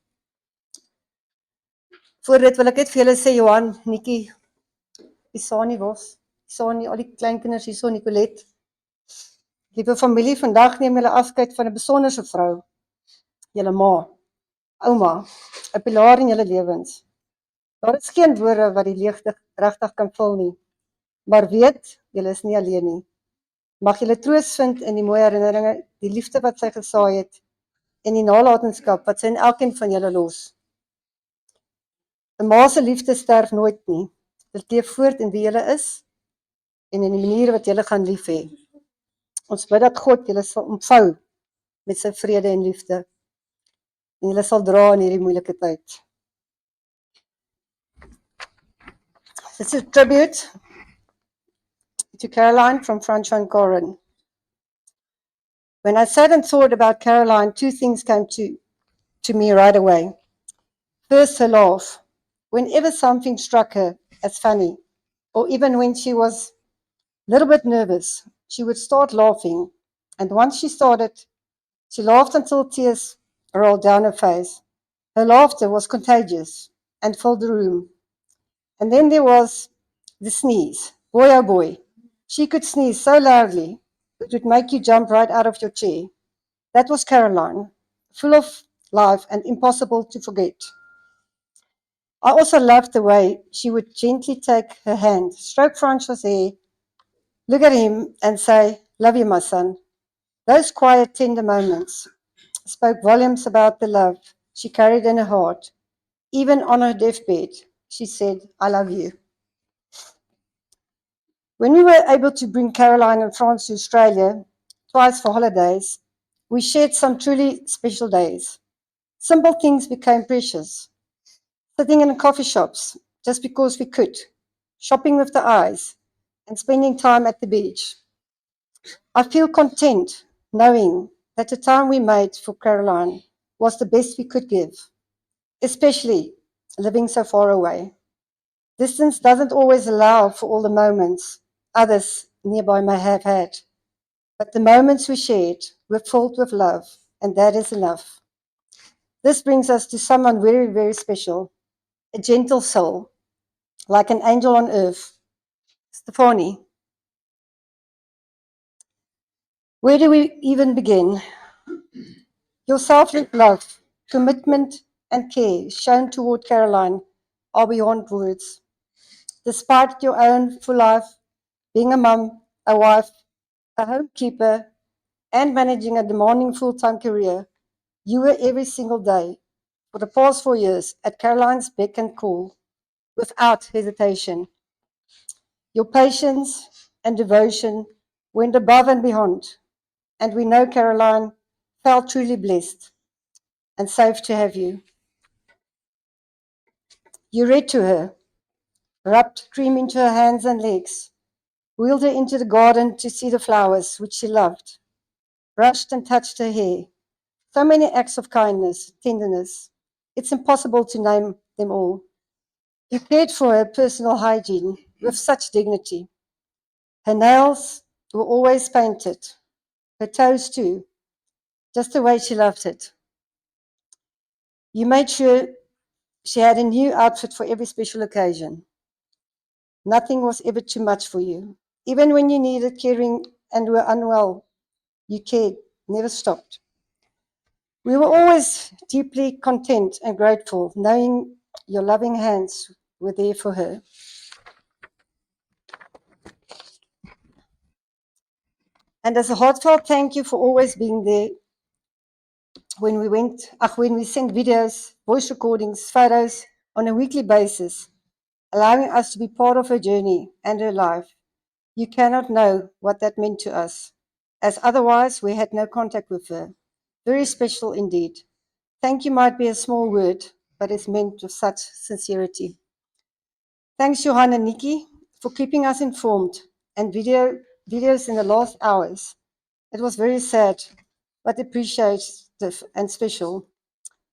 Voor dit wil ek net vir julle sê, Johan, Nikkie, Isani was, Isani, al die kleinkinders hier so, Nicolette. Liewe familie, vandag neem julle afskeid van 'n besonderse vrou. Julle ma, ouma, 'n pilaar in julle lewens. Daar is geen woorde wat die leegte regtig kan vul nie. Maar weet, julle is nie alleen nie. Mag julle troos vind in die mooi herinneringe, die liefde wat sy gesaai het en die nalatenskap wat sy in elkeen van julle los. 'n Ma se liefde sterf nooit nie. Dit leef voort in wie julle is en in die manier wat julle gaan lief hê. Ons bid dat God julle sal omvou met sy vrede en liefde en julle sal dra in hierdie moeilike tyd. This is a tribute to Caroline from François and Corin. When I sat and thought about Caroline, two things came to me right away. First, her laugh. Whenever something struck her as funny, or even when she was a little bit nervous, she would start laughing. And once she started, she laughed until tears rolled down her face. Her laughter was contagious and filled the room. And then there was the sneeze. Boy, oh boy, she could sneeze so loudly, it would make you jump right out of your chair. That was Caroline, full of life and impossible to forget. I also loved the way she would gently take her hand, stroke François' hair, look at him and say, "Love you, my son." Those quiet, tender moments spoke volumes about the love she carried in her heart. Even on her deathbed, she said, "I love you." When we were able to bring Caroline and Franz to Australia twice for holidays, we shared some truly special days. Simple things became precious. Sitting in coffee shops just because we could, shopping with the eyes, and spending time at the beach. I feel content knowing that the time we made for Caroline was the best we could give, especially living so far away. Distance doesn't always allow for all the moments others nearby may have had, but the moments we shared were filled with love, and that is enough. This brings us to someone very, very special, a gentle soul, like an angel on earth, Stefanie. Where do we even begin? Your selfless love, commitment, and care shown toward Caroline are beyond words. Despite your own full life, being a mum, a wife, a homekeeper, and managing a demanding full-time career, you were every single day, for the past 4 years, at Caroline's beck and call, without hesitation. Your patience and devotion went above and beyond, and we know Caroline felt truly blessed and safe to have you. You read to her, rubbed cream into her hands and legs, wheeled her into the garden to see the flowers which she loved, brushed and touched her hair. So many acts of kindness, tenderness. It's impossible to name them all. You cared for her personal hygiene with such dignity. Her nails were always painted, her toes too, just the way she loved it. You made sure she had a new outfit for every special occasion. Nothing was ever too much for you. Even when you needed caring and were unwell, you cared, never stopped. We were always deeply content and grateful, knowing Your loving hands were there for her. And as a heartfelt thank you for always being there when we sent videos, voice recordings, photos on a weekly basis, allowing us to be part of her journey and her life. You cannot know what that meant to us, as otherwise we had no contact with her. Very special indeed. Thank you might be a small word, but it's meant with such sincerity. Thanks, Johan and Nikki, for keeping us informed and videos in the last hours. It was very sad, but appreciative and special.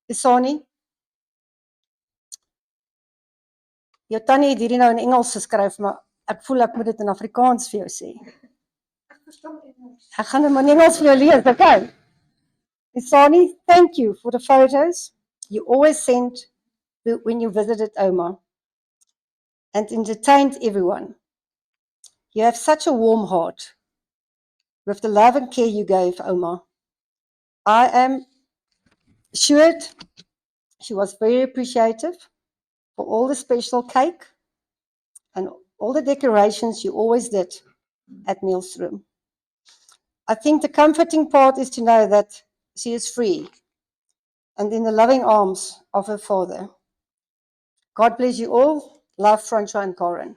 Isani, jou tannie het hierdie nou in Engels geskryf, maar ek voel ek moet dit in Afrikaans vir jou sê. Ek gaan hom in Engels vir jou lees, okay? Isani, thank you for the photos you always sent when you visited Oma and entertained everyone. You have such a warm heart with the love and care you gave Oma. I am assured she was very appreciative for all the special cake and all the decorations you always did at Mealsroom. I think the comforting part is to know that she is free and in the loving arms of her father. God bless you all. Love, Francois and Corin.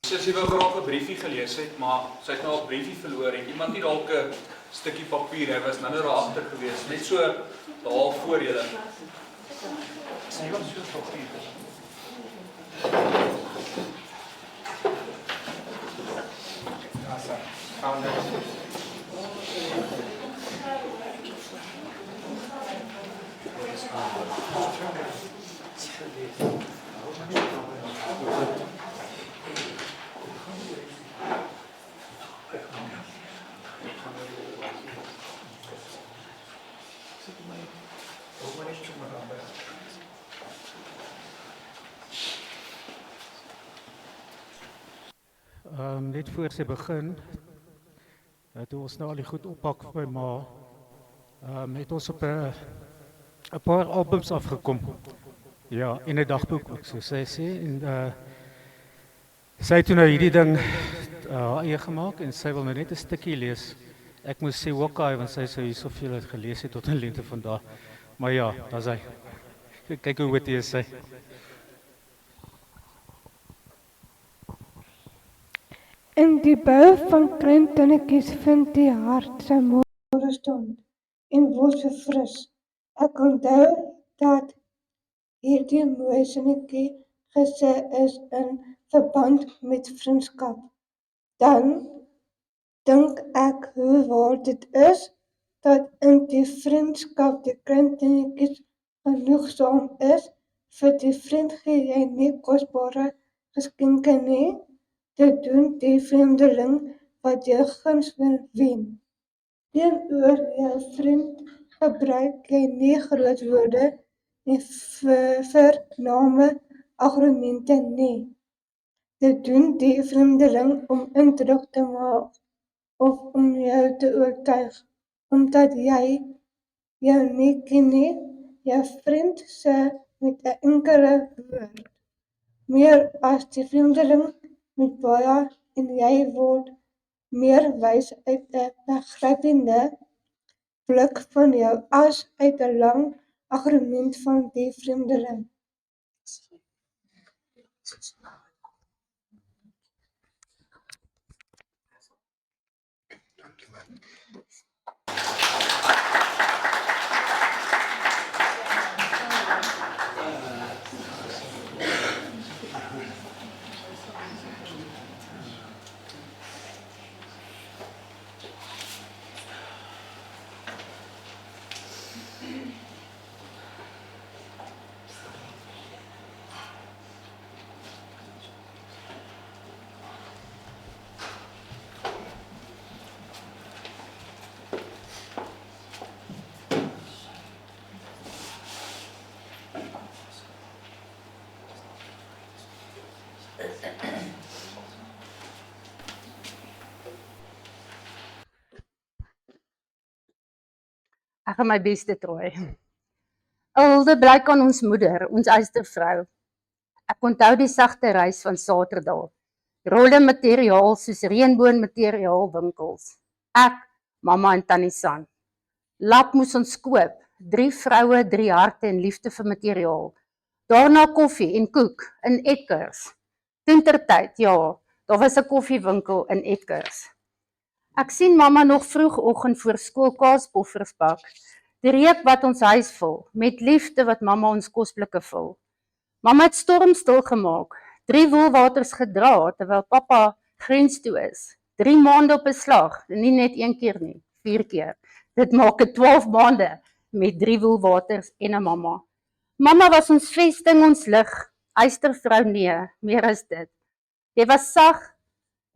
Sy wou graag 'n briefie gelees het, maar sy het nou 'n briefie verloor en iemand het dalk 'n stukkie papier, hy was nou daar agter gewees, net so daar voor julle. Sy was so papier. Ja, sy. Gaan net. Net voor sy begin, toe ons nou al die goed oppak vir my ma, het ons op 'n paar albums afgekom. Ja, en 'n dagboek ook, so sy sê. En sy het toe nou hierdie ding haar eie gemaak en sy wil nou net 'n stukkie lees. Ek moes sê Hawkeye, want sy sou hier soveel het gelees het tot in lengte vandag. Maar ja, daar's hy. Kyk hoe wit hy is sy. In die bou van kleintonnetjies vind die hart sy môre stond en word so fris. Ek onthou dat hierdie mooi sinnetjie gesê is in verband met vriendskap. Dan dink ek hoe waar dit is dat in die vriendskap die kleintonnetjies genoegsaam is. Vir die vriend gee jy nie kosbare geskenke nie. Dit doen die vreemdeling wat jou guns wil wen. Teenoor jou vriend gebruik jy nie groot woorde en vername argumente nie. Dit doen die vreemdeling om indruk te maak of om jou te oortuig, omdat jy jou nie ken nie. Jou vriend sê met 'n enkele woord meer as die vreemdeling met baie en jy word meer wys uit 'n begrypende blik van jou as uit 'n lang argument van die vreemdeling. Ek gaan my bes te probeer. Hilde blyk aan ons moeder, ons eystervrou. Ek onthou die sagte reis van Saterdag. Rolle materiaal soos reënboon materiaal winkels. Ek, mamma en tannie San. Lap moes ons koop. 3 vroue, 3 harte en liefde vir materiaal. Daarna koffie en koek in Eckers. Tintertyd, ja, daar was 'n koffiewinkel in Eckers. Ek sien mamma nog vroegoggend voor skool kaaspoffers bak. Die reuk wat ons huis vul, met liefde wat mamma ons kosblikke vul. Mamma het stormstil gemaak, 3 woelwaters gedra terwyl pappa grens toe is. 3 maande op 'n slag, nie net 1 keer nie, 4 keer. Dit maak 'n 12 maande met 3 woelwaters en 'n mamma. Mamma was ons vesting, ons lig. Eystervrou nee, meer as dit. Jy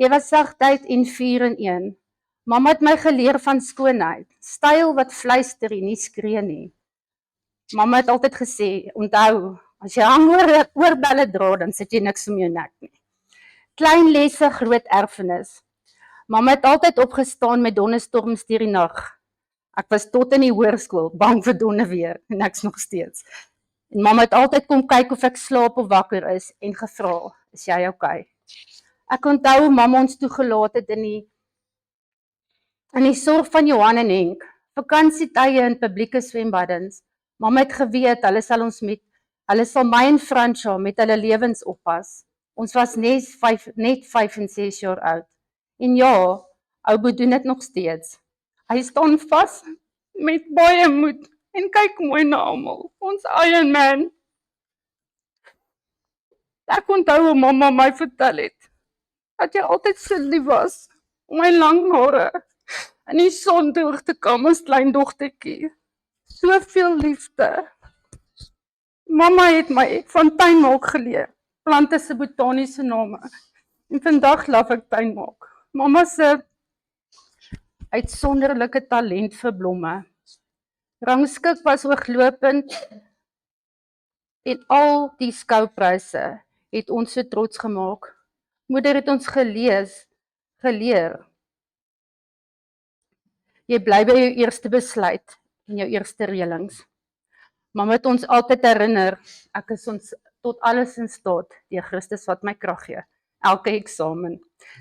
was sagtheid en vuur in een. Mamma het my geleer van skoonheid, styl wat fluister en nie skree nie. Mamma het altyd gesê, onthou, as jy oorbelle dra, dan sit jy niks om jou nek nie. Klein lesse, groot erfenis. Mamma het altyd opgestaan met donderstorms deur die nag. Ek was tot in die hoërskool bang vir donne weer, en ek's nog steeds. En mamma het altyd kom kyk of ek slaap of wakker is en gevra, is jy okay? Ek onthou hoe mamma ons toegelaat het in die sorg van Johan en Henk, vakansietye in publieke swembaddens. Mamma het geweet, hulle sal my en Fransja met hulle lewens oppas. Ons was net 5 en 6 jaar oud. En ja, ou Boet doen dit nog steeds. Hy staan vas met baie moed en kyk mooi na almal. Ons Iron Man. Ek onthou hoe mamma my vertel het, dat jy altyd so lief was, om my lang hare in die son deur te kam as klein dogtertjie. Soveel liefde. Mamma het my van tuinmaak geleer, plante se botaniese name. En vandag laf ek tuinmaak. Mamma se uitsonderlike talent vir blomme. Rangskik was ooglopend en al die skoupryse het ons so trots gemaak. Moeder het ons geleer. Jy bly by jou eerste besluit en jou eerste reëlings. Mamma het ons altyd herinner, ek is ons tot alles in staat, deur Christus wat my krag gee. Elke eksamen.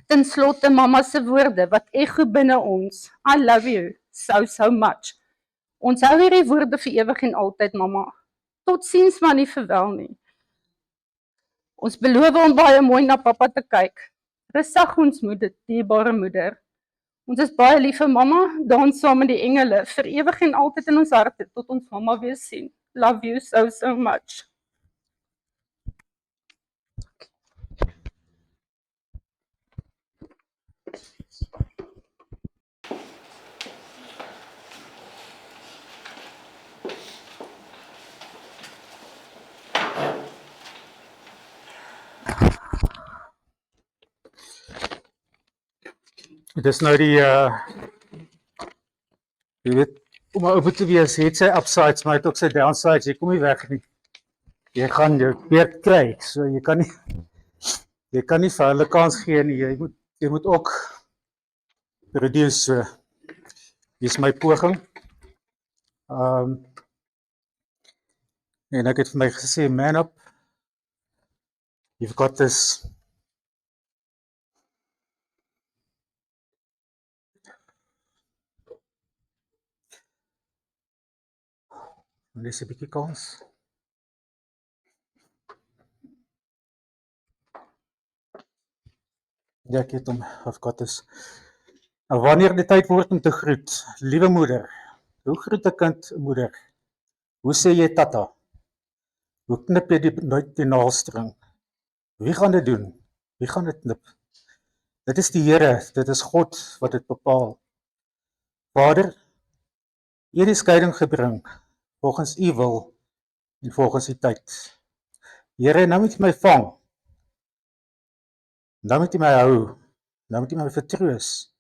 Ten slotte mamma se woorde wat ego binne ons. I love you so much. Ons hou hierdie woorde vir ewig en altyd, mamma. Totsiens, maar nie verwel nie. Ons beloof om baie mooi na pappa te kyk. Rustig ons moeder, dierbare moeder. Ons is baie lief vir mamma, dans saam met die engele, vir ewig en altyd in ons harte, tot ons mamma weer sien. Love you so much. Dit is nou die, jy weet, om open te wees, het sy upsides, maar het ook sy downsides, jy kom nie weg nie. Jy gaan jou beerd kry, so jy kan nie vir hulle kans gee nie, jy moet ook reduce, so, hier is my poging. En ek het vir my gesê, man up, you've got this. Dis 'n bietjie kans. Ja, ek het hom, I've got this. Nou, wanneer die tyd word om te groet, liewe moeder, hoe groet 'n kind 'n moeder? Hoe sê jy tata? Hoe knip jy die naalstring? Wie gaan dit doen? Wie gaan dit knip? Dit is die Here, dit is God wat dit bepaal. Vader, U het die skeiding gebring, volgens U wil en volgens U tyd. Here, nou moet U my vang. Nou moet U my hou. Nou moet U my vertroos.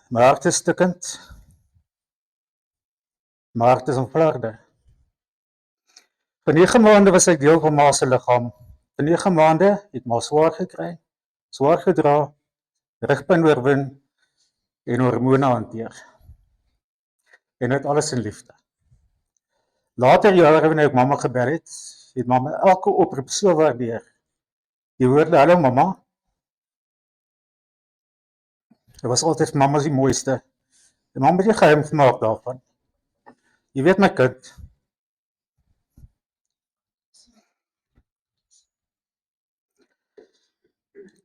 My hart is stikkend. My hart is in vlagde. Vir 9 maande was ek deel van ma se liggaam. Vir 9 maande het ma swaar gekry, swaar gedra, rugpyn oorwin en hormone hanteer. en dit alles in liefde. Later jare wanneer ek mamma gebel het mamma elke oproep so waardeer. Die woorde, hallo mamma, dit was altyd mamma die mooiste. En mamma het nie geheim gemaak daarvan. Jy weet my kind,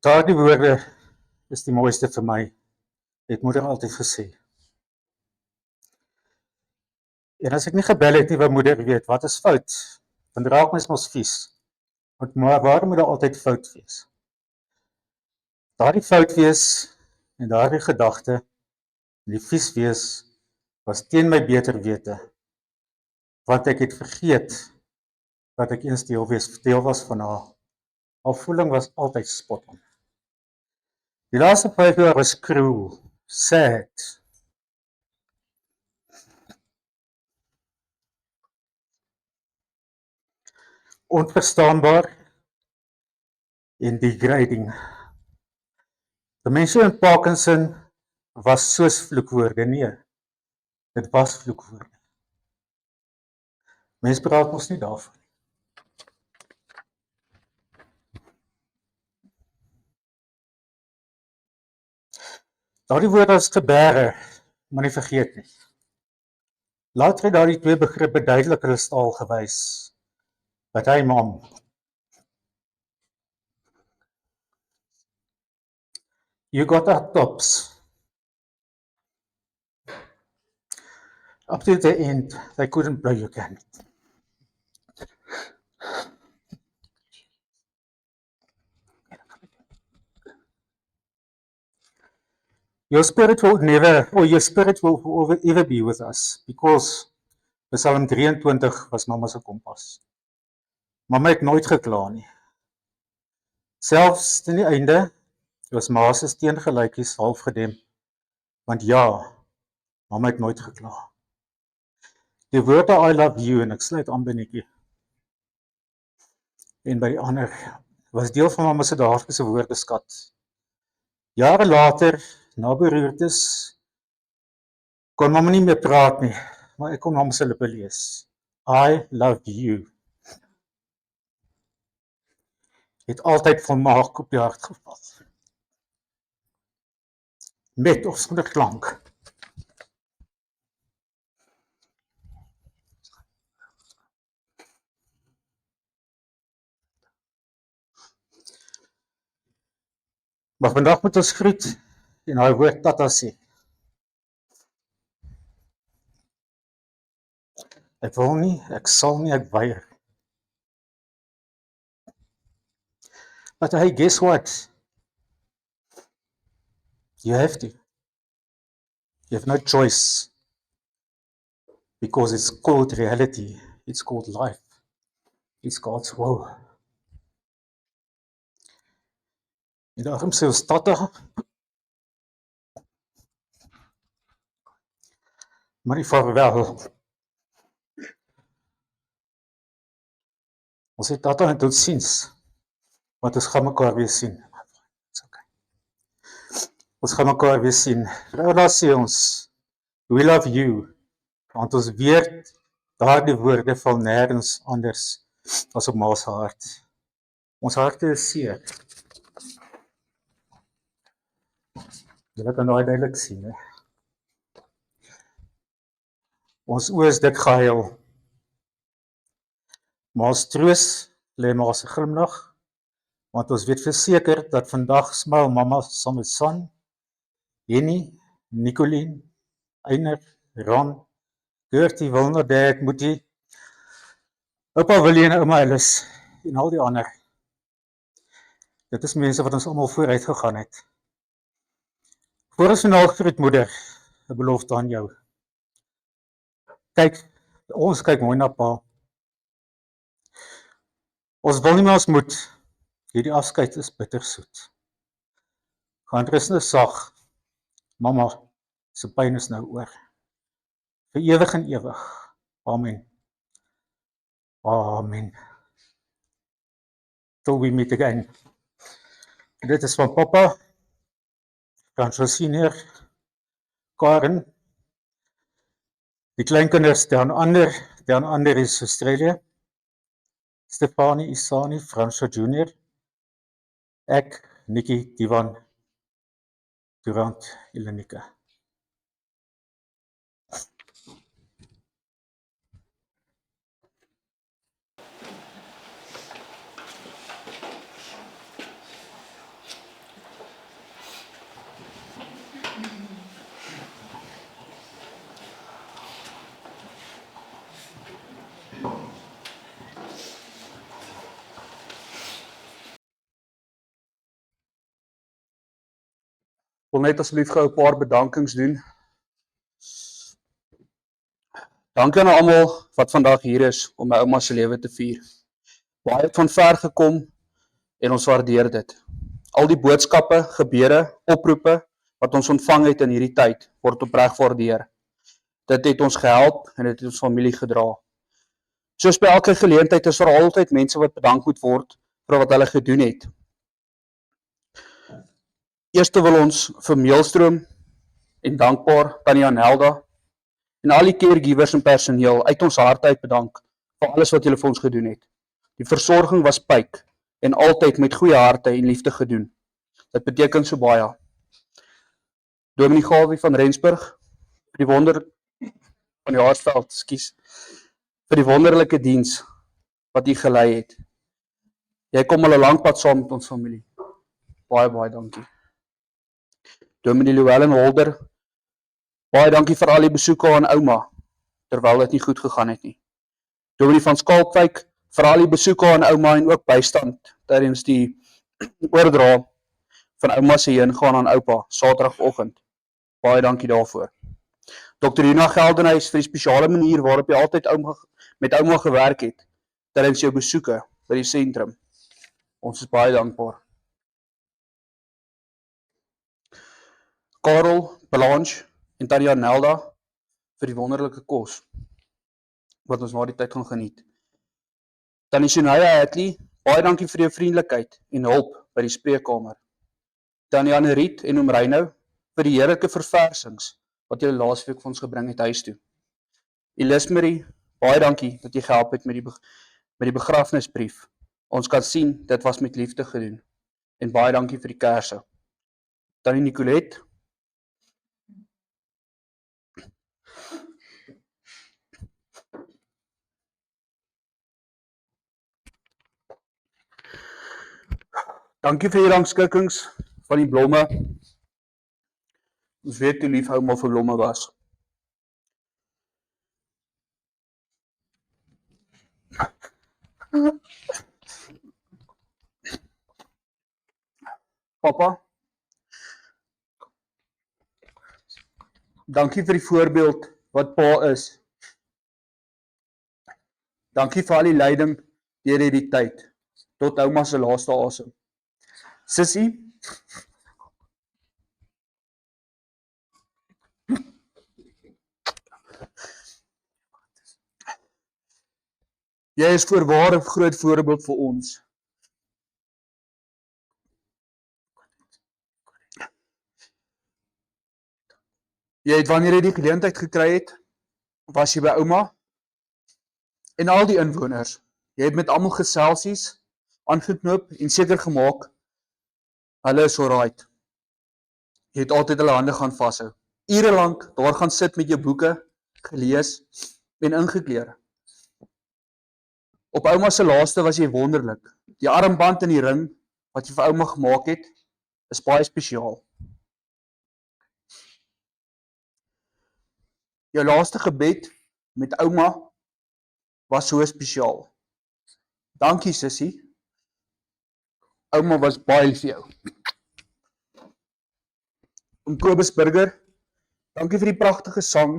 daardie woorde is die mooiste vir my, het moeder altyd gesê. En as ek nie gebel het nie, wat moeder weet, wat is fout? Dan raak mens mos vies. Maar waarom moet daar altyd fout wees? Daardie fout wees en daardie gedagte, en die vies wees, was teen my beter wete, want ek het vergeet, dat ek eens deel was van haar. Haar voeling was altyd spot on. Die laaste 5 jaar was cruel, sad. Onverstaanbaar en degrading. Demensie en Parkinson was soos vloekwoorde, nee, dit was vloekwoorde. Mens praat ons nie daarvan. Daardie woorde as geberre, maar nie vergeet nie. Later het daardie twee begrippe duidelik hulle staal gewys. But hey mom, you got our tops. Up to the end, they couldn't blow your candle. Your spirit will never, or your spirit will ever be with us, because Psalm 23 was mama se kompas. Mama het nooit gekla nie. Selfs teen die einde, was ma se steengelykies half gedem, want ja, mama het nooit gekla. Die woorde I love you, en ek sluit aan by netjie, en by die ander, was deel van mama se daaglikse woordeskat. Jare later, na beroertes, kon mama nie meer praat nie, maar ek kon mama se lippe lees. I love you. Het altyd volmaak op die hart geval. Met of sonder klank. Maar vandag moet ons groet en hy woord tata sê. Ek wil nie, ek sal nie, ek weier. But hey, guess what? You have to. You have no choice. Because it's called reality. It's called life. It's God's will. En daarom sê ons tata, maar nie vaarwel. Ons sê tata en tot ziens, want ons gaan mekaar weer sien. Ons gaan mekaar weer sien. Daar sê ons, we love you, want ons weet, daardie woorde val nêrens anders as op ma se hart. Ons harte is seer. Julle kan daai duidelik sien, hè. Ons oë is dik gehuil. Maar ons troos lê maar se glimlag, want ons weet verseker dat vandag smil mamma saam met San, Jenny, Nicolien, Einer, Ron, Gertie, Wilner, Dad, Moetie, Oupa Willie en Ouma Alice en al die ander. Dit is mense wat ons almal vooruit gegaan het. Voor ons vandag groet moeder, 'n belofte aan jou. Kyk, ons kyk mooi na pa. Ons wil nie meer ons moet, hierdie afskeid is bittersoet. Gaan rus nou sag, mama, se pyn is nou oor. Vir ewig en ewig. Amen. Amen. Till we meet again. Dit is van papa, Francois Senior, Karen, Die kleinkinders Dan Ander is Australië, Stefanie Isani, Fransjo Junior, ek, Nikki Divan, Durant Elenika. Wil net asseblief gou 'n paar bedankings doen. Dankie aan almal wat vandag hier is om my ouma se lewe te vier. Baie het van ver gekom en ons waardeer dit. Al die boodskappe, gebede, oproepe wat ons ontvang het in hierdie tyd word opreg waardeer. Dit het ons gehelp en dit het ons familie gedra. Soos by elke geleentheid is daar altyd mense wat bedank moet word vir wat hulle gedoen het. Eerste wil ons vir Meelstroom en dankbaar Tannie Anelda en al die caregivers en personeel uit ons harte uit bedank vir alles wat julle vir ons gedoen het. Die versorging was pyk en altyd met goeie harte en liefde gedoen. Dit beteken so baie. Dominee Gawie van Rensburg, vir die van die Hartveld, vir die wonderlike diens wat u gelei het. Jy kom al 'n lang pad saam met ons familie. Baie, baie dankie. Dominee Llewellyn Holder, baie dankie vir al die besoeke aan ouma, terwyl dit nie goed gegaan het nie. Dominee van Skalkwyk, vir al die besoeke aan ouma en ook bystand tydens die oordra van ouma se heengaan aan oupa, Saterdagoggend. Baie dankie daarvoor. Dr. Juna Geldenhuys vir die spesiale manier waarop jy altyd met ouma gewerk het tydens jou besoeke by die sentrum. Ons is baie dankbaar. Karel, Blanche en Tannie Anelda vir die wonderlike kos wat ons na die tyd gaan geniet. Tannie Shania Hadley, baie dankie vir jou vriendelikheid en hulp by die spreekkamer. Tannie Anne-Riet en Oom Reinou vir die heerlike verversings wat julle laasweek vir ons gebring het huis toe. Elismarie, baie dankie dat jy gehelp het met die begrafnisbrief. Ons kan sien, dit was met liefde gedoen. En baie dankie vir die kerse. Tannie Nicolette, dankie vir die rangskikkings van die blomme. Ons weet hoe lief ouma vir blomme was. Papa, dankie vir die voorbeeld wat pa is. Dankie vir al die leiding deur hierdie tyd, tot ouma se laaste asem. Sissie, jy is voorwaar 'n groot voorbeeld vir ons. Jy het wanneer jy die geleentheid gekry het, was jy by ouma en al die inwoners. Jy het met almal geselsies aangeknoop en seker gemaak hulle is alright. Jy het altyd hulle hande gaan vashou. Ure lank daar gaan sit met jou boeke, gelees en ingekleer. Op ouma se laaste was jy wonderlik. Die armband en die ring wat jy vir ouma gemaak het, is baie spesiaal. Jou laaste gebed met ouma was so spesiaal. Dankie sussie. Ouma was baie lief vir jou. Oom Kobus Burger, dankie vir die pragtige sang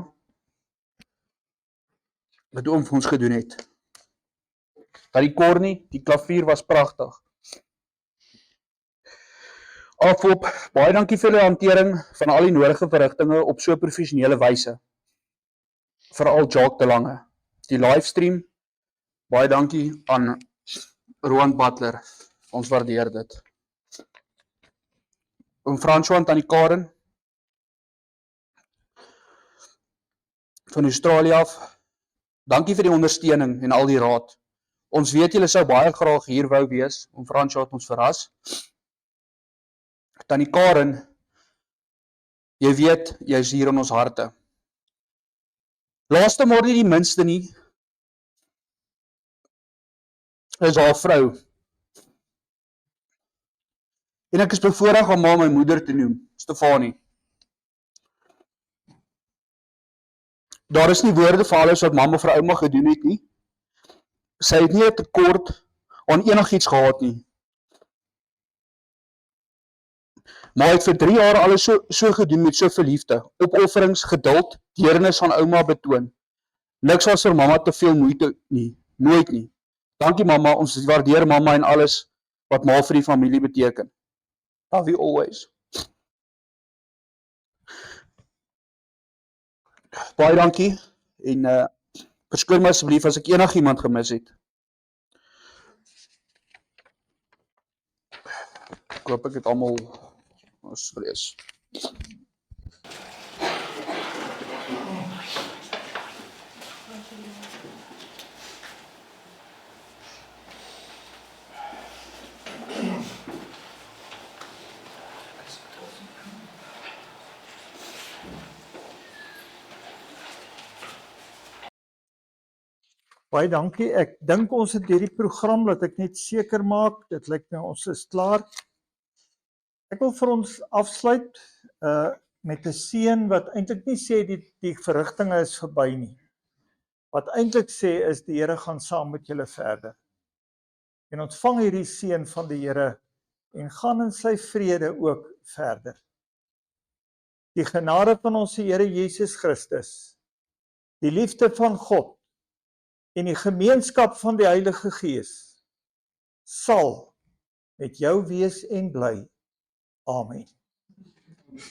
wat oom vir ons gedoen het. Die kornie, die klavier was pragtig. Afop, baie dankie vir die hantering van al die nodige verrigtinge op so professionele wyse. Veral Jacques de Lange. Die livestream, baie dankie aan Roan Butler. Ons waardeer dit. Oom Fransjo en Tannie Karen. van Australië af. Dankie vir die ondersteuning en al die raad. Ons weet julle sou baie graag hier wou wees, om Fransjo het ons verras. Tannie Karen, jy weet, jy is hier in ons harte. Laaste maar nie die minste nie, is haar vrou. En ek is bevoorreg om my moeder te noem, Stefanie. Daar is nie woorde vir alles wat mamma vir ouma gedoen het nie. Sy het nie 'n tekort aan enigiets gehad nie. Maar hy het vir 3 jaar alles so gedoen met soveel liefde, opofferings, geduld, deernis aan ouma betoon. Niks was vir mamma te veel moeite nie, nooit nie. Dankie mamma, ons waardeer mamma en alles wat ma vir die familie beteken. Love you always. Baie dankie en verskoon my asseblief as ek enigiemand gemis het. Ek hoop ek het almal ons vrees. Baie dankie. Ek dink ons het hierdie program, laat ek net seker maak, dit lyk my ons is klaar. Ek wil vir ons afsluit met 'n seën wat eintlik nie sê die verrigtinge is verby nie. Wat eintlik sê is die Here gaan saam met julle verder. En ontvang hierdie seën van die Here en gaan in sy vrede ook verder. Die genade van ons Here Jesus Christus, die liefde van God en die gemeenskap van die Heilige Gees sal met jou wees en bly. Amen.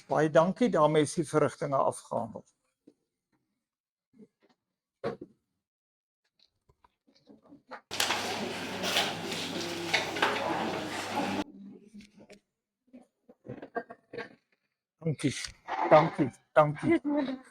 Baie dankie, daarmee is die verrigtinge afgehandel. Dankie, dankie, dankie.